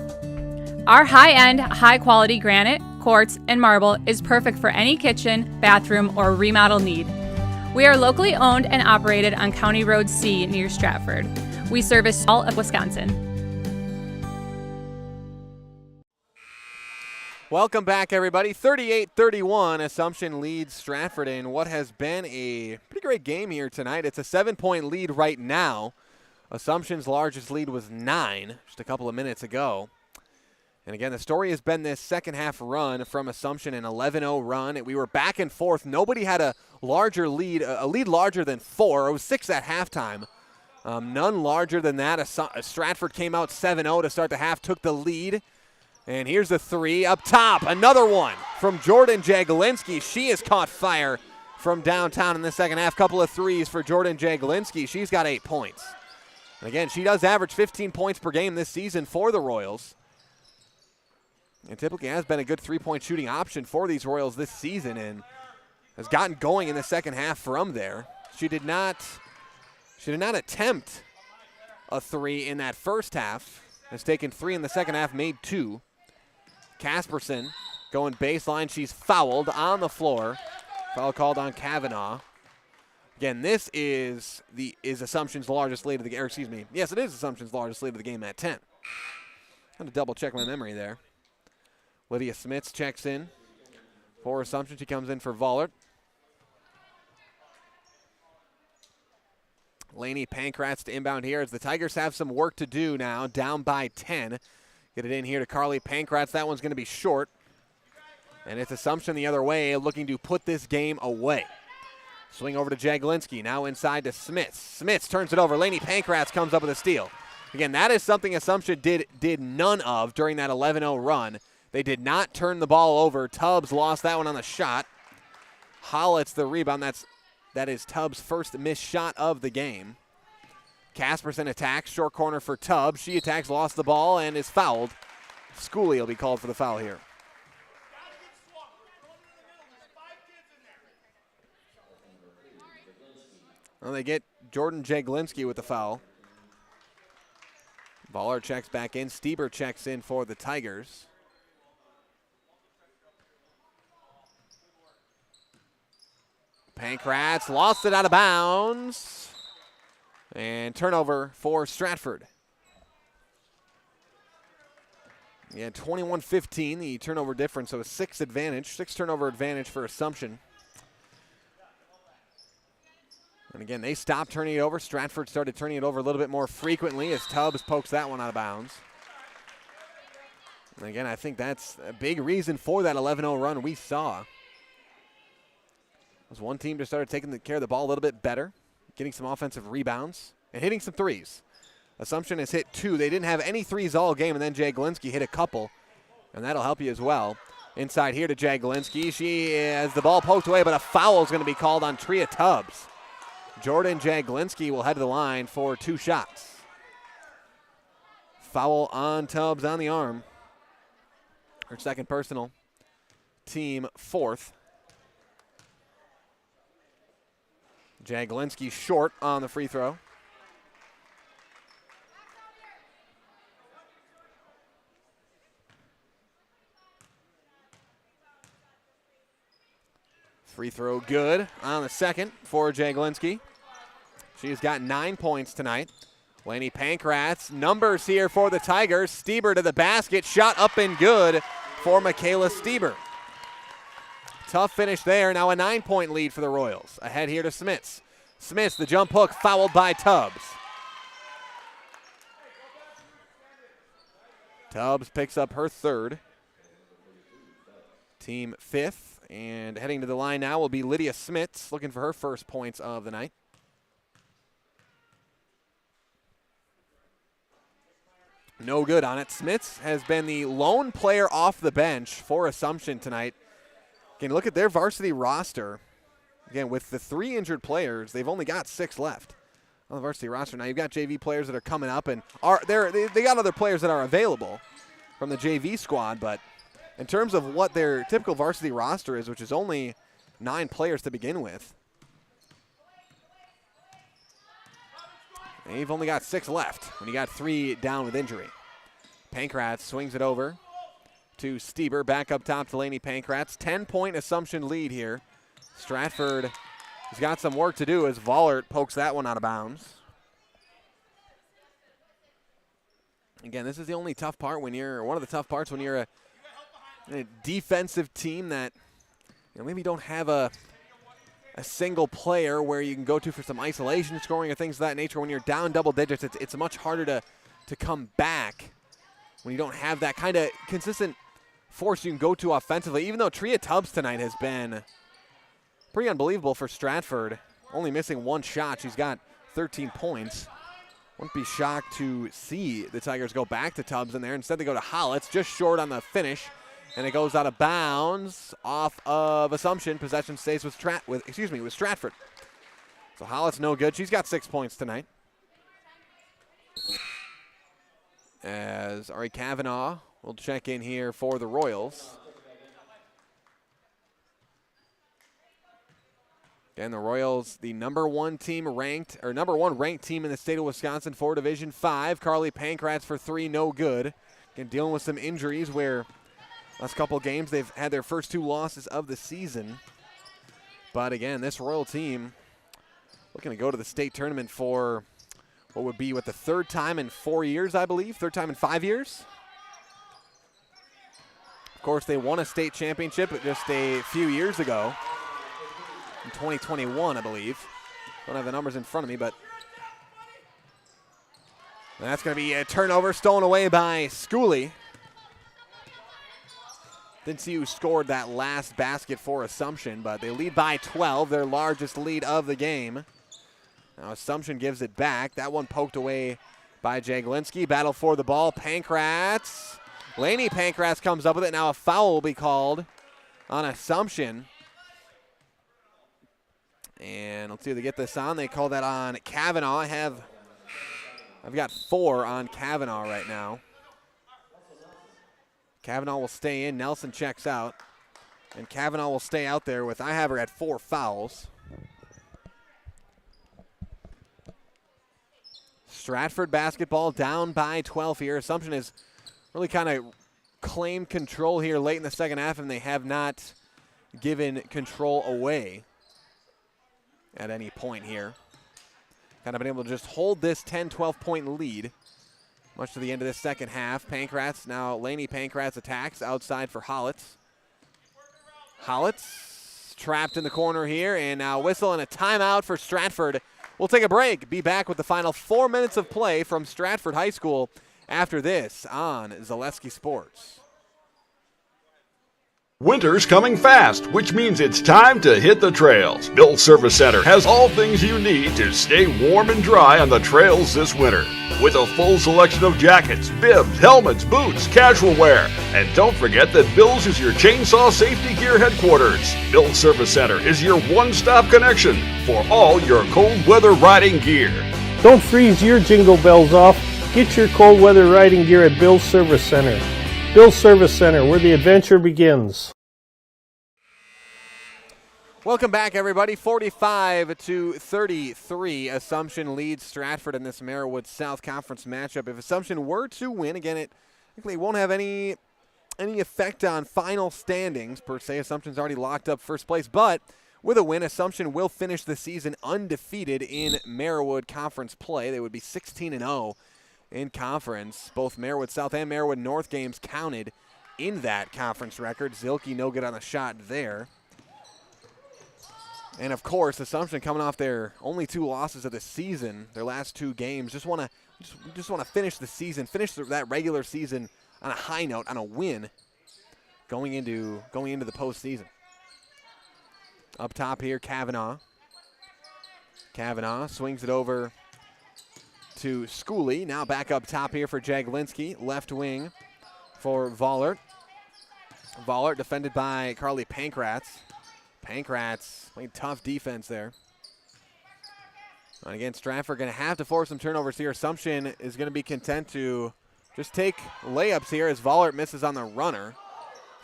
S3: Our high-end, high-quality granite, quartz, and marble is perfect for any kitchen, bathroom, or remodel need. We are locally owned and operated on County Road C near Stratford. We service all of Wisconsin.
S1: Welcome back, everybody. 38-31, Assumption leads Stratford in what has been a pretty great game here tonight. It's a 7-point lead right now. Assumption's largest lead was 9 just a couple of minutes ago. And again, the story has been this second half run from Assumption, an 11-0 run. We were back and forth. Nobody had a larger lead, a lead larger than 4. It was 6 at halftime. None larger than that. Stratford came out 7-0 to start the half, took the lead. And here's a 3 up top. Another one from Jordan Jagelinski. She has caught fire from downtown in the second half. Couple of threes for Jordan Jagelinski. She's got 8 points. And again, she does average 15 points per game this season for the Royals. And typically has been a good three-point shooting option for these Royals this season and has gotten going in the second half from there. She did not attempt a 3 in that first half. Has taken 3 in the second half, made 2. Casperson going baseline. She's fouled on the floor. Foul called on Kavanaugh. Again, this is Assumption's largest lead of the game. Excuse me. Yes, it is Assumption's largest lead of the game at 10. Had to double check my memory there. Lydia Smits checks in for Assumption. She comes in for Vollert. Laney Pankratz to inbound here as the Tigers have some work to do now, down by 10. Get it in here to Carly Pankratz. That one's going to be short. And it's Assumption the other way, looking to put this game away. Swing over to Jagelinski, now inside to Smits. Smits turns it over. Laney Pankratz comes up with a steal. Again, that is something Assumption did none of during that 11-0 run. They did not turn the ball over. Tubbs lost that one on the shot. Hollett's the rebound. That is Tubbs' first missed shot of the game. Casperson attacks, short corner for Tubbs. She attacks, lost the ball, and is fouled. Schooley will be called for the foul here. Well, they get Jordan Jagelinski with the foul. Voller checks back in. Stieber checks in for the Tigers. Pankratz lost it out of bounds. And turnover for Stratford. Yeah, 21-15, the turnover difference, so a 6 turnover advantage for Assumption. And again, they stopped turning it over. Stratford started turning it over a little bit more frequently as Tubbs pokes that one out of bounds. And again, I think that's a big reason for that 11-0 run we saw. Was one team just started taking care of the ball a little bit better, getting some offensive rebounds, and hitting some threes. Assumption has hit 2. They didn't have any threes all game, and then Jagelinski hit a couple, and that'll help you as well. Inside here to Jagelinski. She has the ball poked away, but a foul is going to be called on Tria Tubbs. Jordan Jagelinski will head to the line for 2 shots. Foul on Tubbs on the arm. Her second personal. Team 4th. Jagelinski short on the free throw. Free throw good on the second for Jagelinski. She has got 9 points tonight. Laney Pankratz, numbers here for the Tigers. Stieber to the basket, shot up and good for Michaela Stieber. Tough finish there. Now a 9-point lead for the Royals. Ahead here to Smits. Smiths, the jump hook, fouled by Tubbs. Tubbs picks up her third. Team fifth. And heading to the line now will be Lydia Smits, looking for her first points of the night. No good on it. Smits has been the lone player off the bench for Assumption tonight. Again, look at their varsity roster. Again, with the 3 injured players, they've only got 6 left on the varsity roster. Now you've got JV players that are coming up, and they got other players that are available from the JV squad, but in terms of what their typical varsity roster is, which is only 9 players to begin with, they've only got 6 left when you got 3 down with injury. Pankratz swings it over to Stieber, back up top to Laney Pankratz. 10-point Assumption lead here. Stratford has got some work to do as Vollert pokes that one out of bounds. Again, this is the only tough part when you're, one of the tough parts when you're a defensive team that, you know, maybe don't have a single player where you can go to for some isolation scoring or things of that nature. When you're down double digits, it's much harder to come back when you don't have that kind of consistent force you can go to offensively. Even though Tria Tubbs tonight has been pretty unbelievable for Stratford, only missing 1 shot. She's got 13 points. Wouldn't be shocked to see the Tigers go back to Tubbs in there. Instead, they go to Hollitz, just short on the finish, and it goes out of bounds off of Assumption. Possession stays with Stratford. So Hollitz no good. She's got 6 points tonight. As Ari Kavanaugh will check in here for the Royals. And the Royals, the number one ranked team in the state of Wisconsin for Division 5. Carly Pankratz for 3, no good. Again, dealing with some injuries where last couple of games they've had their first 2 losses of the season. But again, this Royal team looking to go to the state tournament for what would be the 3rd time in 4 years, I believe. 3rd time in 5 years. Of course, they won a state championship just a few years ago. In 2021, I believe. Don't have the numbers in front of me, but that's going to be a turnover stolen away by Schooley. Didn't see who scored that last basket for Assumption, but they lead by 12, their largest lead of the game. Now Assumption gives it back. That one poked away by Jaglinski. Battle for the ball. Pankratz. Laney Pankratz comes up with it. Now a foul will be called on Assumption. And let's see if they get this on. They call that on Kavanaugh. I've got 4 on Kavanaugh right now. Kavanaugh will stay in. Nelson checks out. And Kavanaugh will stay out there with, I have her at 4 fouls. Stratford basketball down by 12 here. Assumption has really kind of claimed control here late in the second half, and they have not given control away at any point here. Kind of been able to just hold this 10, 12-point lead much to the end of this second half. Pankratz, now Laney Pankratz attacks outside for Hollitz. Hollitz trapped in the corner here, and now whistle and a timeout for Stratford. We'll take a break. Be back with the final 4 minutes of play from Stratford High School after this on Zaleski Sports.
S4: Winter's coming fast, which means it's time to hit the trails. Bill's Service Center has all things you need to stay warm and dry on the trails this winter. With a full selection of jackets, bibs, helmets, boots, casual wear. And don't forget that Bill's is your chainsaw safety gear headquarters. Bill's Service Center is your one-stop connection for all your cold weather riding gear.
S5: Don't freeze your jingle bells off. Get your cold weather riding gear at Bill's Service Center. Bill's Service Center, where the adventure begins.
S1: Welcome back, everybody. 45-33. Assumption leads Stratford in this Merriwood South Conference matchup. If Assumption were to win, again, it won't have any effect on final standings per se. Assumption's already locked up first place, but with a win, Assumption will finish the season undefeated in Merriwood Conference play. They would be 16-0 in conference. Both Merriwood South and Merriwood North games counted in that conference record. Zilke no good on the shot there. And, of course, Assumption coming off their only 2 losses of the season, their last 2 games, just want to finish the season, finish that regular season on a high note, on a win, going into the postseason. Up top here, Kavanaugh. Kavanaugh swings it over to Schooley. Now back up top here for Jaglinski. Left wing for Vollert. Vollert defended by Carly Pankratz. Pankratz playing tough defense there. And again, Stratford going to have to force some turnovers here. Assumption is going to be content to just take layups here as Vollert misses on the runner.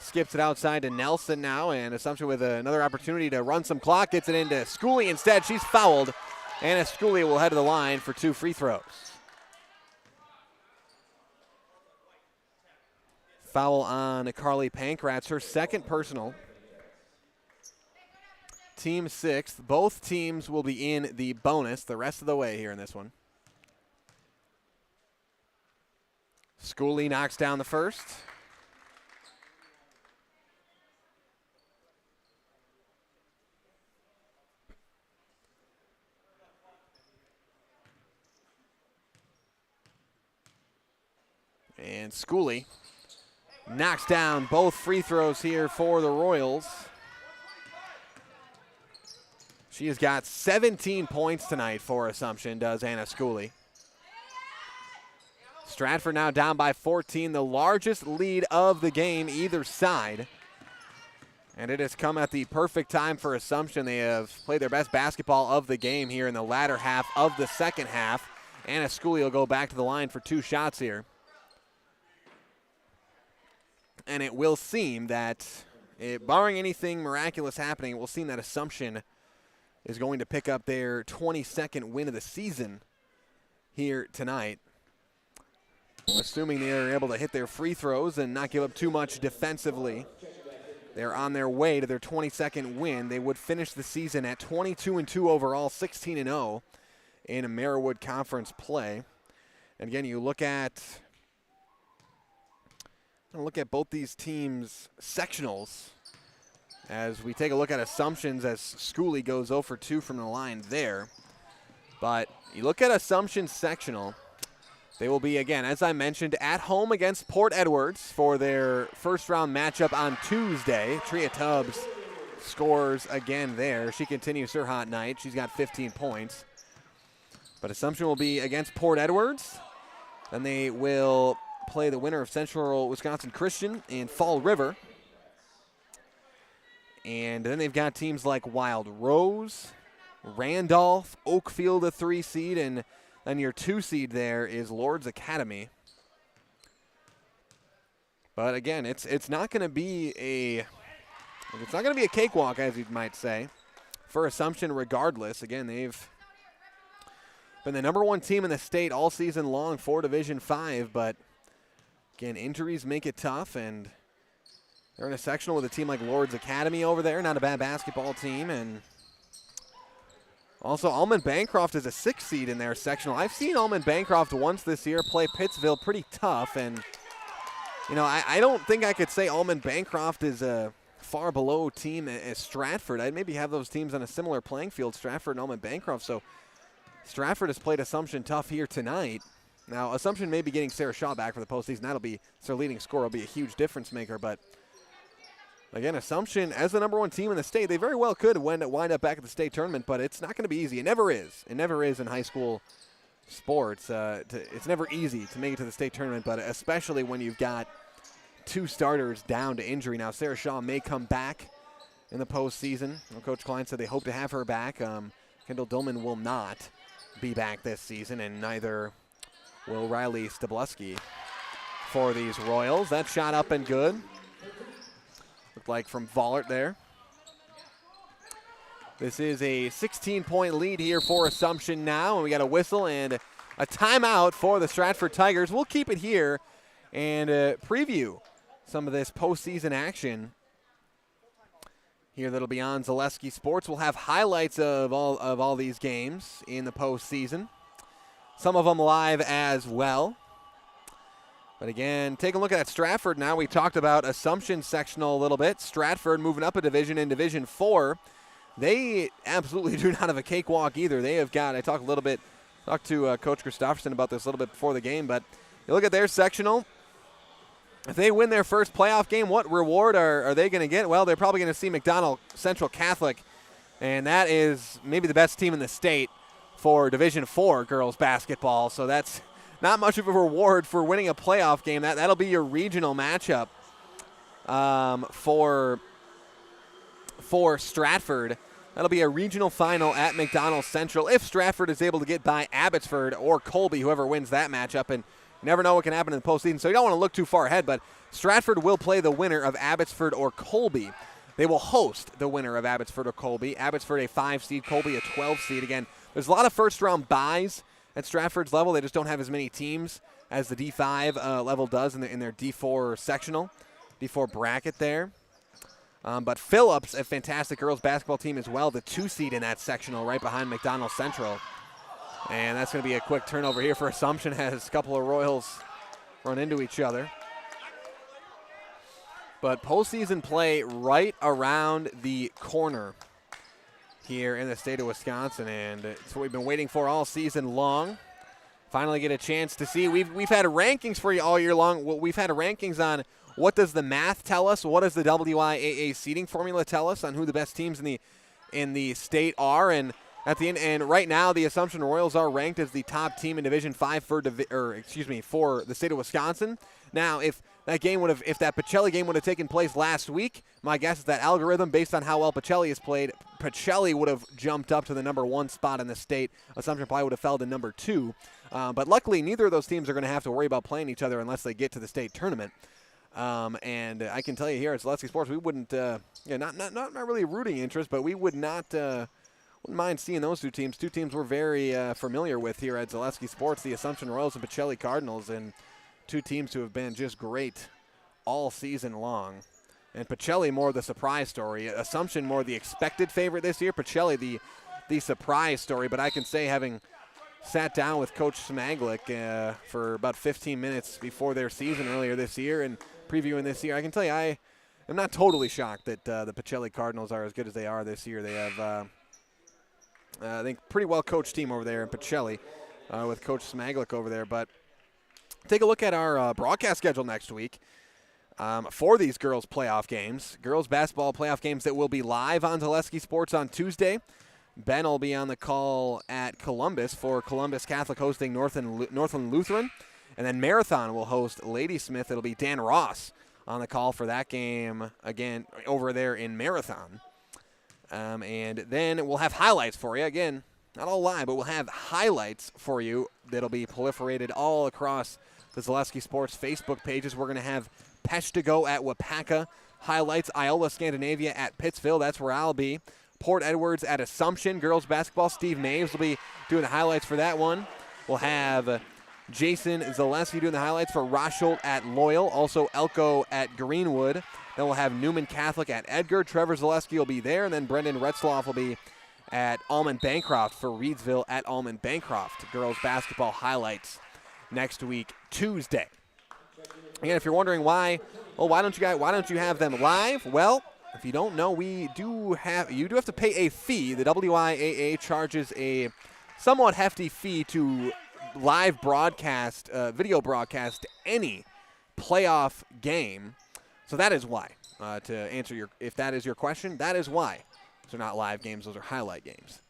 S1: Skips it outside to Nelson now, and Assumption with another opportunity to run some clock. Gets it into Schooley instead. She's fouled, and Schooley will head to the line for 2 free throws. Foul on Carly Pankratz, her second personal. Team 6th. Both teams will be in the bonus the rest of the way here in this one. Schooley knocks down the first. And Schooley knocks down both free throws here for the Royals. She has got 17 points tonight for Assumption, does Anna Schooley. Stratford now down by 14, the largest lead of the game either side. And it has come at the perfect time for Assumption. They have played their best basketball of the game here in the latter half of the second half. Anna Schooley will go back to the line for 2 shots here. And it will seem that, barring anything miraculous happening, it will seem that Assumption is going to pick up their 22nd win of the season here tonight. Assuming they are able to hit their free throws and not give up too much defensively, they're on their way to their 22nd win. They would finish the season at 22-2 overall, 16-0 in a Merriwood Conference play. And again, you look at both these teams' sectionals as we take a look at Assumptions as Schooley goes 0 for 2 from the line there. But you look at Assumption's sectional, they will be, again, as I mentioned, at home against Port Edwards for their first-round matchup on Tuesday. Tria Tubbs scores again there. She continues her hot night. She's got 15 points. But Assumption will be against Port Edwards. Then they will play the winner of Central Wisconsin Christian in Fall River. And then they've got teams like Wild Rose, Randolph, Oakfield, a 3 seed, and then your 2 seed there is Lourdes Academy. But again, it's not going to be a cakewalk, as you might say, for Assumption regardless. Again, they've been the #1 team in the state all season long for Division 5, but again, injuries make it tough, and they're in a sectional with a team like Lourdes Academy over there, not a bad basketball team. And also, Almond Bancroft is a 6 seed in their sectional. I've seen Almond Bancroft once this year play Pittsville pretty tough. And, you know, I don't think I could say Almond Bancroft is a far below team as Stratford. I'd maybe have those teams on a similar playing field, Stratford and Almond Bancroft. So Stratford has played Assumption tough here tonight. Now, Assumption may be getting Sarah Shaw back for the postseason. That'll be their leading scorer. Will be a huge difference maker. But again, Assumption, as the #1 team in the state, they very well could wind up back at the state tournament, but it's not going to be easy. It never is. It never is in high school sports. It's never easy to make it to the state tournament, but especially when you've got 2 starters down to injury. Now, Sarah Shaw may come back in the postseason. Coach Klein said they hope to have her back. Kendall Dillman will not be back this season, and neither will Riley Stableski for these Royals. That shot up and good. Looked like from Vollert there. This is a 16-point lead here for Assumption now, and we got a whistle and a timeout for the Stratford Tigers. We'll keep it here and preview some of this postseason action here that'll be on Zaleski Sports. We'll have highlights of all these games in the postseason. Some of them live as well. But again, take a look at Stratford now. We talked about Assumption sectional a little bit. Stratford moving up a division in Division 4. they absolutely do not have a cakewalk either. They have got, I talked to Coach Christofferson about this a little bit before the game, but you look at their sectional. If they win their first playoff game, what reward are they going to get? Well, they're probably going to see McDonald Central Catholic, and that is maybe the best team in the state for Division IV girls basketball. So that's not much of a reward for winning a playoff game. That'll be your regional matchup for Stratford. That'll be a regional final at McDonald Central if Stratford is able to get by Abbotsford or Colby, whoever wins that matchup. And you never know what can happen in the postseason, so you don't want to look too far ahead. But Stratford will play the winner of Abbotsford or Colby. They will host the winner of Abbotsford or Colby. Abbotsford a 5 seed, Colby a 12 seed. Again, there's a lot of first-round byes at Stratford's level. They just don't have as many teams as the D5 level does in their D4 sectional, D4 bracket there. But Phillips, a fantastic girls basketball team as well, the 2 seed in that sectional right behind McDonald Central. And that's going to be a quick turnover here for Assumption as a couple of Royals run into each other. But postseason play right around the corner here in the state of Wisconsin, and it's what we've been waiting for all season long. Finally get a chance to see. We've had rankings for you all year long. We've had rankings on what does the math tell us, what does the WIAA seeding formula tell us on who the best teams in the state are, and at the end, and right now the Assumption Royals are ranked as the top team in Division 5 for the state of Wisconsin. Now, if that Pacelli game would have taken place last week, my guess is that algorithm, based on how well Pacelli has played, Pacelli would have jumped up to the number 1 spot in the state. Assumption probably would have fell to number 2. But luckily, neither of those teams are going to have to worry about playing each other unless they get to the state tournament. And I can tell you here at Zaleski Sports, we wouldn't, not really rooting interest, but we would not. Wouldn't mind seeing those two teams. Two teams we're very familiar with here at Zaleski Sports, the Assumption Royals and Pacelli Cardinals, and two teams who have been just great all season long. And Pacelli more the surprise story. Assumption more the expected favorite this year. Pacelli the surprise story. But I can say, having sat down with Coach Smaglick for about 15 minutes before their season earlier this year and previewing this year, I can tell you I am not totally shocked that the Pacelli Cardinals are as good as they are this year. They have I think pretty well coached team over there in Pacelli with Coach Smaglick over there. But take a look at our broadcast schedule next week for these girls playoff games. Girls basketball playoff games that will be live on Zaleski Sports on Tuesday. Ben will be on the call at Columbus for Columbus Catholic hosting Northland Lutheran. And then Marathon will host Ladysmith. It'll be Dan Ross on the call for that game again over there in Marathon. And then we'll have highlights for you. Again, not all live, but we'll have highlights for you that'll be proliferated all across the Zaleski Sports Facebook pages. We're going to have Pesh to Go at Wapaka highlights, Iola Scandinavia at Pittsville. That's where I'll be. Port Edwards at Assumption. Girls basketball, Steve Maves will be doing the highlights for that one. We'll have Jason Zaleski doing the highlights for Rosholt at Loyal. Also Elko at Greenwood. Then we'll have Newman Catholic at Edgar. Trevor Zaleski will be there. And then Brendan Retzloff will be at Almond Bancroft for Reedsville at Almond Bancroft. Girls basketball highlights next week, Tuesday. Again, if you're wondering why don't you have them live? Well, if you don't know, you do have to pay a fee. The WIAA charges a somewhat hefty fee to live broadcast, video broadcast any playoff game. So that is why. To answer if that is your question, that is why. Those are not live games, those are highlight games.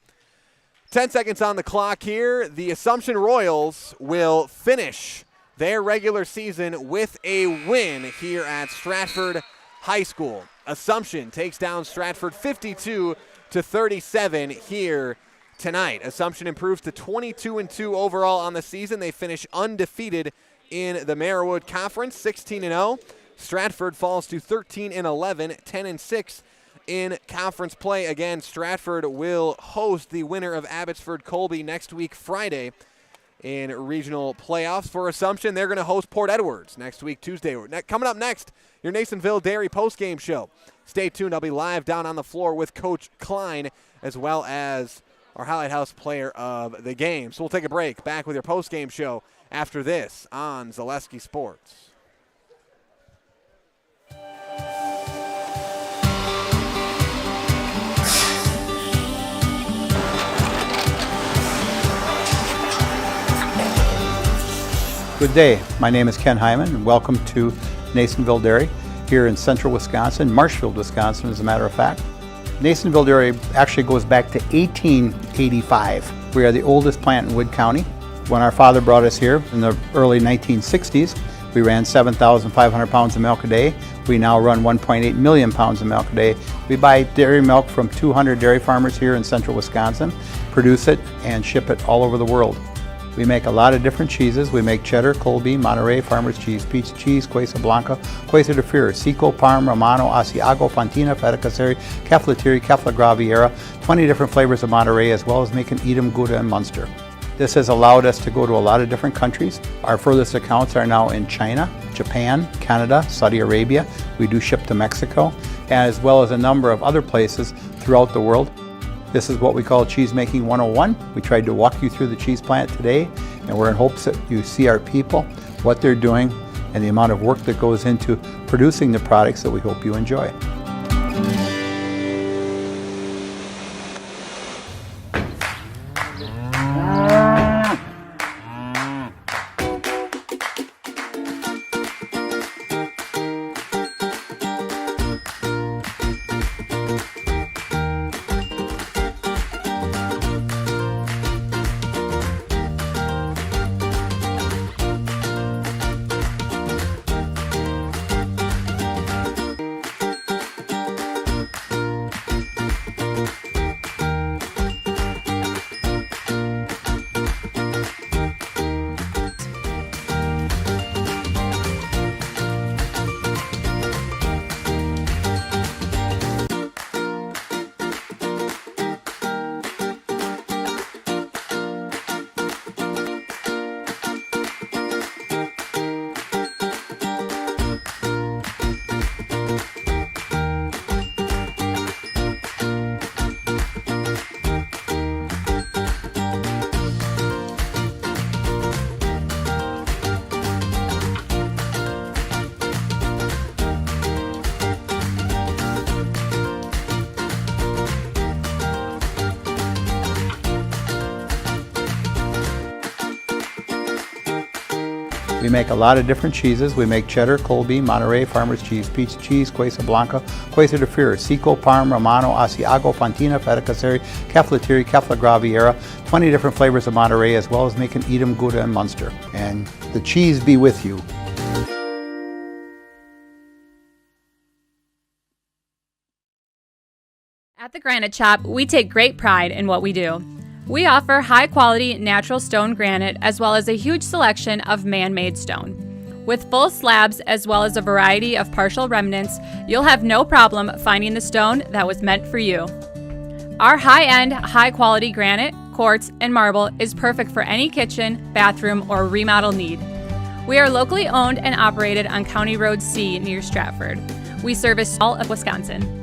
S1: 10 seconds on the clock here. The Assumption Royals will finish their regular season with a win here at Stratford High School. Assumption takes down Stratford 52-37 here tonight. Assumption improves to 22-2 overall on the season. They finish undefeated in the Merriwood Conference, 16-0. Stratford falls to 13-11, 10-6 in conference play. Again, Stratford will host the winner of Abbotsford Colby next week, Friday, in regional playoffs. For Assumption, they're going to host Port Edwards next week, Tuesday. Coming up next, your Nasonville Dairy postgame show. Stay tuned. I'll be live down on the floor with Coach Klein, as well as our Highlight House player of the game. So we'll take a break. Back with your postgame show after this on Zaleski Sports.
S6: Good day. My name is Ken Hyman, and welcome to Nasonville Dairy here in central Wisconsin, Marshfield, Wisconsin, as a matter of fact. Nasonville Dairy actually goes back to 1885. We are the oldest plant in Wood County. When our father brought us here in the early 1960s, we ran 7,500 pounds of milk a day. We now run 1.8 million pounds of milk a day. We buy dairy milk from 200 dairy farmers here in central Wisconsin, produce it, and ship it all over the world. We make a lot of different cheeses. We make cheddar, Colby, Monterey, Farmer's Cheese, Peach Cheese, Quesa Blanca, Quesa de Freer, Seco, Parm, Romano, Asiago, Fontina, Feta Caseri, Cafetieri, Cafla Graviera, 20 different flavors of Monterey, as well as making Edam, Gouda, and Munster. This has allowed us to go to a lot of different countries. Our furthest accounts are now in China, Japan, Canada, Saudi Arabia. We do ship to Mexico, as well as a number of other places throughout the world. This is what we call Cheese Making 101. We tried to walk you through the cheese plant today, and we're in hopes that you see our people, what they're doing, and the amount of work that goes into producing the products that we hope you enjoy. We make a lot of different cheeses. We make cheddar, Colby, Monterey, Farmer's Cheese, Peach Cheese, Quesa Blanca, Quesa de Freer, Seco, Parm, Romano, Asiago, Fontina, Feta Caseri, Cafetieri, Cafla Graviera, 20 different flavors of Monterey, as well as making Edam, Gouda, and Munster. And the cheese be with you.
S3: At the Granite Shop, we take great pride in what we do. We offer high-quality natural stone granite as well as a huge selection of man-made stone. With full slabs as well as a variety of partial remnants, you'll have no problem finding the stone that was meant for you. Our high-end, high-quality granite, quartz, and marble is perfect for any kitchen, bathroom, or remodel need. We are locally owned and operated on County Road C near Stratford. We service all of Wisconsin.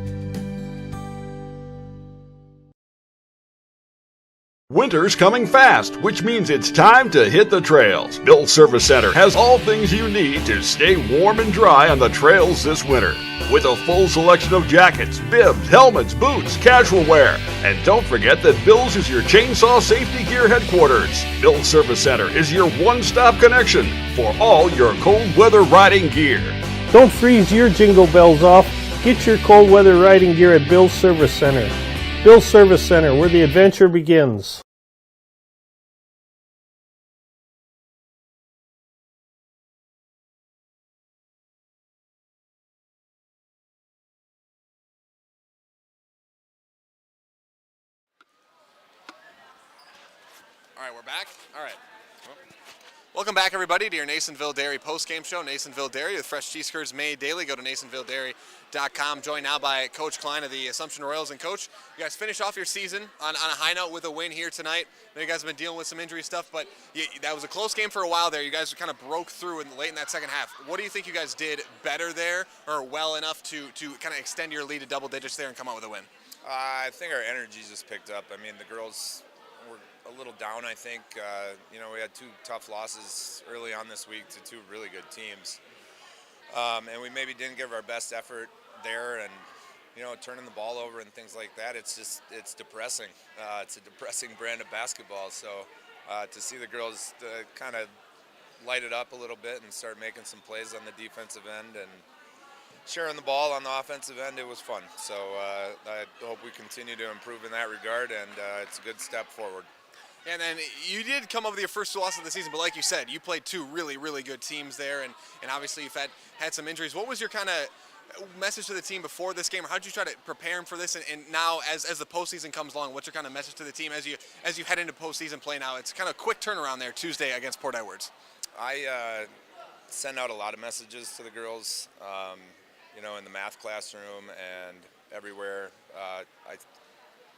S4: Winter's coming fast, which means it's time to hit the trails. Bill's Service Center has all things you need to stay warm and dry on the trails this winter. With a full selection of jackets, bibs, helmets, boots, casual wear. And don't forget that Bill's is your chainsaw safety gear headquarters. Bill's Service Center is your one-stop connection for all your cold weather riding gear.
S5: Don't freeze your jingle bells off. Get your cold weather riding gear at Bill's Service Center. Bill's Service Center, where the adventure begins.
S1: All right, we're back. All right. Welcome back, everybody, to your Nasonville Dairy postgame show. Nasonville Dairy with fresh cheese curds made daily. Go to nasonvilledairy.com. Joined now by Coach Klein of the Assumption Royals. And, Coach, you guys finish off your season on a high note with a win here tonight. I know you guys have been dealing with some injury stuff, but that was a close game for a while there. You guys kind of broke through late in that second half. What do you think you guys did better there or well enough to kind of extend your lead to double digits there and come out with a win?
S7: I think our energy just picked up. I mean, the girls were a little down, I think. We had two tough losses early on this week to two really good teams. And we maybe didn't give our best effort there and, turning the ball over and things like that. It's depressing. It's a depressing brand of basketball. So to see the girls kind of light it up a little bit and start making some plays on the defensive end and sharing the ball on the offensive end. It was fun. So I hope we continue to improve in that regard, and it's a good step forward.
S1: And then you did come up with your first 2 losses of the season, but like you said, you played 2 really, really good teams there, and obviously you've had some injuries. What was your kind of message to the team before this game, or how did you try to prepare them for this? And now, as the postseason comes along, what's your kind of message to the team as you head into postseason play now? It's kind of a quick turnaround there Tuesday against Port Edwards.
S7: I send out a lot of messages to the girls, in the math classroom and everywhere. I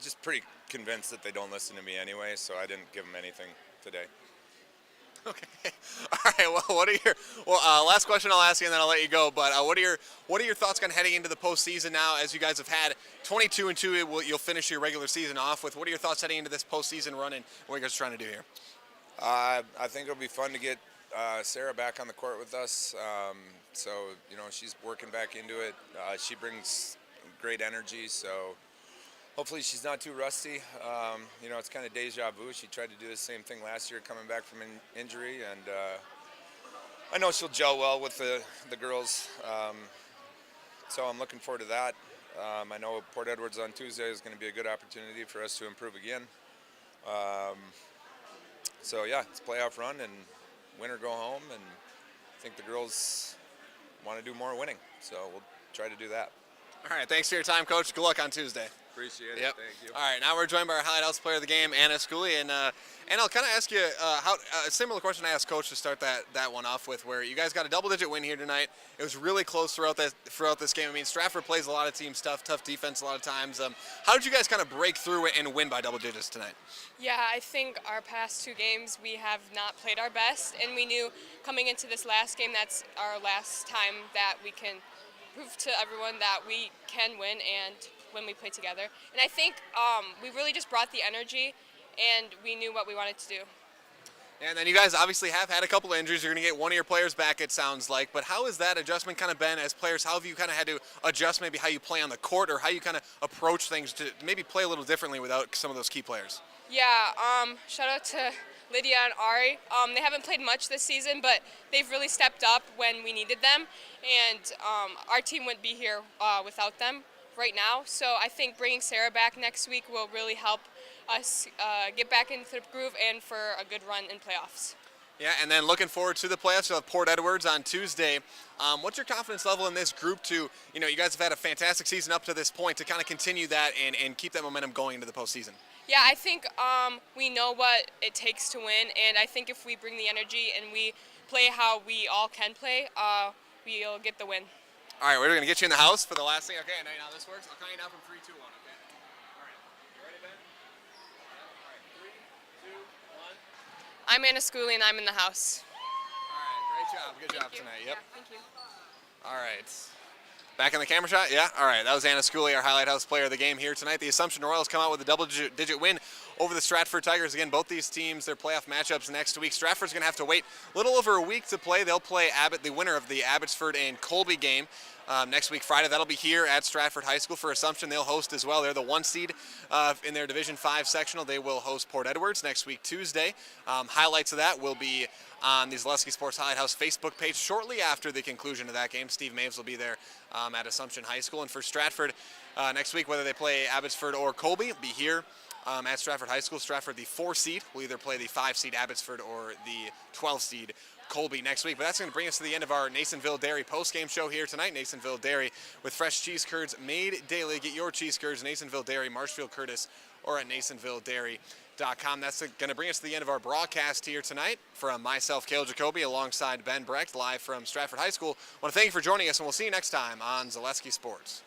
S7: just pretty convinced that they don't listen to me anyway, so I didn't give them anything today.
S1: Okay. All right. Well, last question I'll ask you, and then I'll let you go. But what are your thoughts on heading into the postseason now? As you guys have had 22-2, you'll finish your regular season off with. What are your thoughts heading into this postseason run, and what are you guys trying to do here?
S7: I think it'll be fun to get Sarah back on the court with us. So she's working back into it. She brings great energy. So hopefully she's not too rusty. It's kind of deja vu. She tried to do the same thing last year coming back from injury, and I know she'll gel well with the girls. So I'm looking forward to that. I know Port Edwards on Tuesday is going to be a good opportunity for us to improve again. So yeah, it's a playoff run, and win or go home, and I think the girls want to do more winning. So we'll try to do that.
S1: All right, thanks for your time, Coach. Good luck on Tuesday.
S7: Appreciate it.
S1: Yep.
S7: Thank you.
S1: All right, now we're joined by our Highlight House player of the game, Anna Schooley, and I'll kind of ask you a similar question I asked Coach to start that one off with, where you guys got a double-digit win here tonight. It was really close throughout this game. I mean, Stratford plays a lot of teams tough defense a lot of times. How did you guys kind of break through and win by double digits tonight?
S9: Yeah, I think our past 2 games we have not played our best, and we knew coming into this last game that's our last time that we can prove to everyone that we can win and when we play together. And I think we really just brought the energy, and we knew what we wanted to do.
S1: And then you guys obviously have had a couple of injuries. You're going to get one of your players back, it sounds like. But how has that adjustment kind of been as players? How have you kind of had to adjust maybe how you play on the court, or how you kind of approach things to maybe play a little differently without some of those key players?
S9: Yeah, shout out to Lydia and Ari. They haven't played much this season, but they've really stepped up when we needed them. And our team wouldn't be here without them right now. So I think bringing Sarah back next week will really help us get back into the groove and for a good run in playoffs.
S1: Yeah, and then looking forward to the playoffs. You'll have Port Edwards on Tuesday. What's your confidence level in this group to, you guys have had a fantastic season up to this point, to kind of continue that and keep that momentum going into the postseason?
S9: Yeah, I think we know what it takes to win, and I think if we bring the energy and we play how we all can play, we'll get the win.
S1: All right, we're going to get you in the house for the last thing. Okay, now this works. I'll count you down from 3, 2, 1, okay? All right. You ready, Ben? All right, 3, 2, 1.
S9: I'm Anna Schooley, and I'm in the house.
S1: All right, great job. Good job tonight. Yep.
S9: Yeah, thank you.
S1: All right. Back in the camera shot? Yeah? All right. That was Anna Schooley, our Highlight House player of the game here tonight. The Assumption Royals come out with a double-digit win over the Stratford Tigers. Again, both these teams, their playoff matchups next week. Stratford's going to have to wait a little over a week to play. They'll play the winner of the Abbotsford and Colby game next week, Friday. That'll be here at Stratford High School. For Assumption, they'll host as well. They're the 1 seed in their Division 5 sectional. They will host Port Edwards next week, Tuesday. Highlights of that will be on the Zaleski Sports Highlight House Facebook page shortly after the conclusion of that game. Steve Maves will be there at Assumption High School. And for Stratford next week, whether they play Abbotsford or Colby, be here at Stratford High School. Stratford, the 4 seed, will either play the 5 seed Abbotsford or the 12 seed Colby next week. But that's going to bring us to the end of our Nasonville Dairy post-game show here tonight. Nasonville Dairy with fresh cheese curds made daily. Get your cheese curds, Nasonville Dairy, Marshfield Curtis, or at NasonvilleDairy.com. That's going to bring us to the end of our broadcast here tonight. From myself, Cale Jacoby, alongside Ben Brecht, live from Stratford High School. I want to thank you for joining us, and we'll see you next time on Zaleski Sports.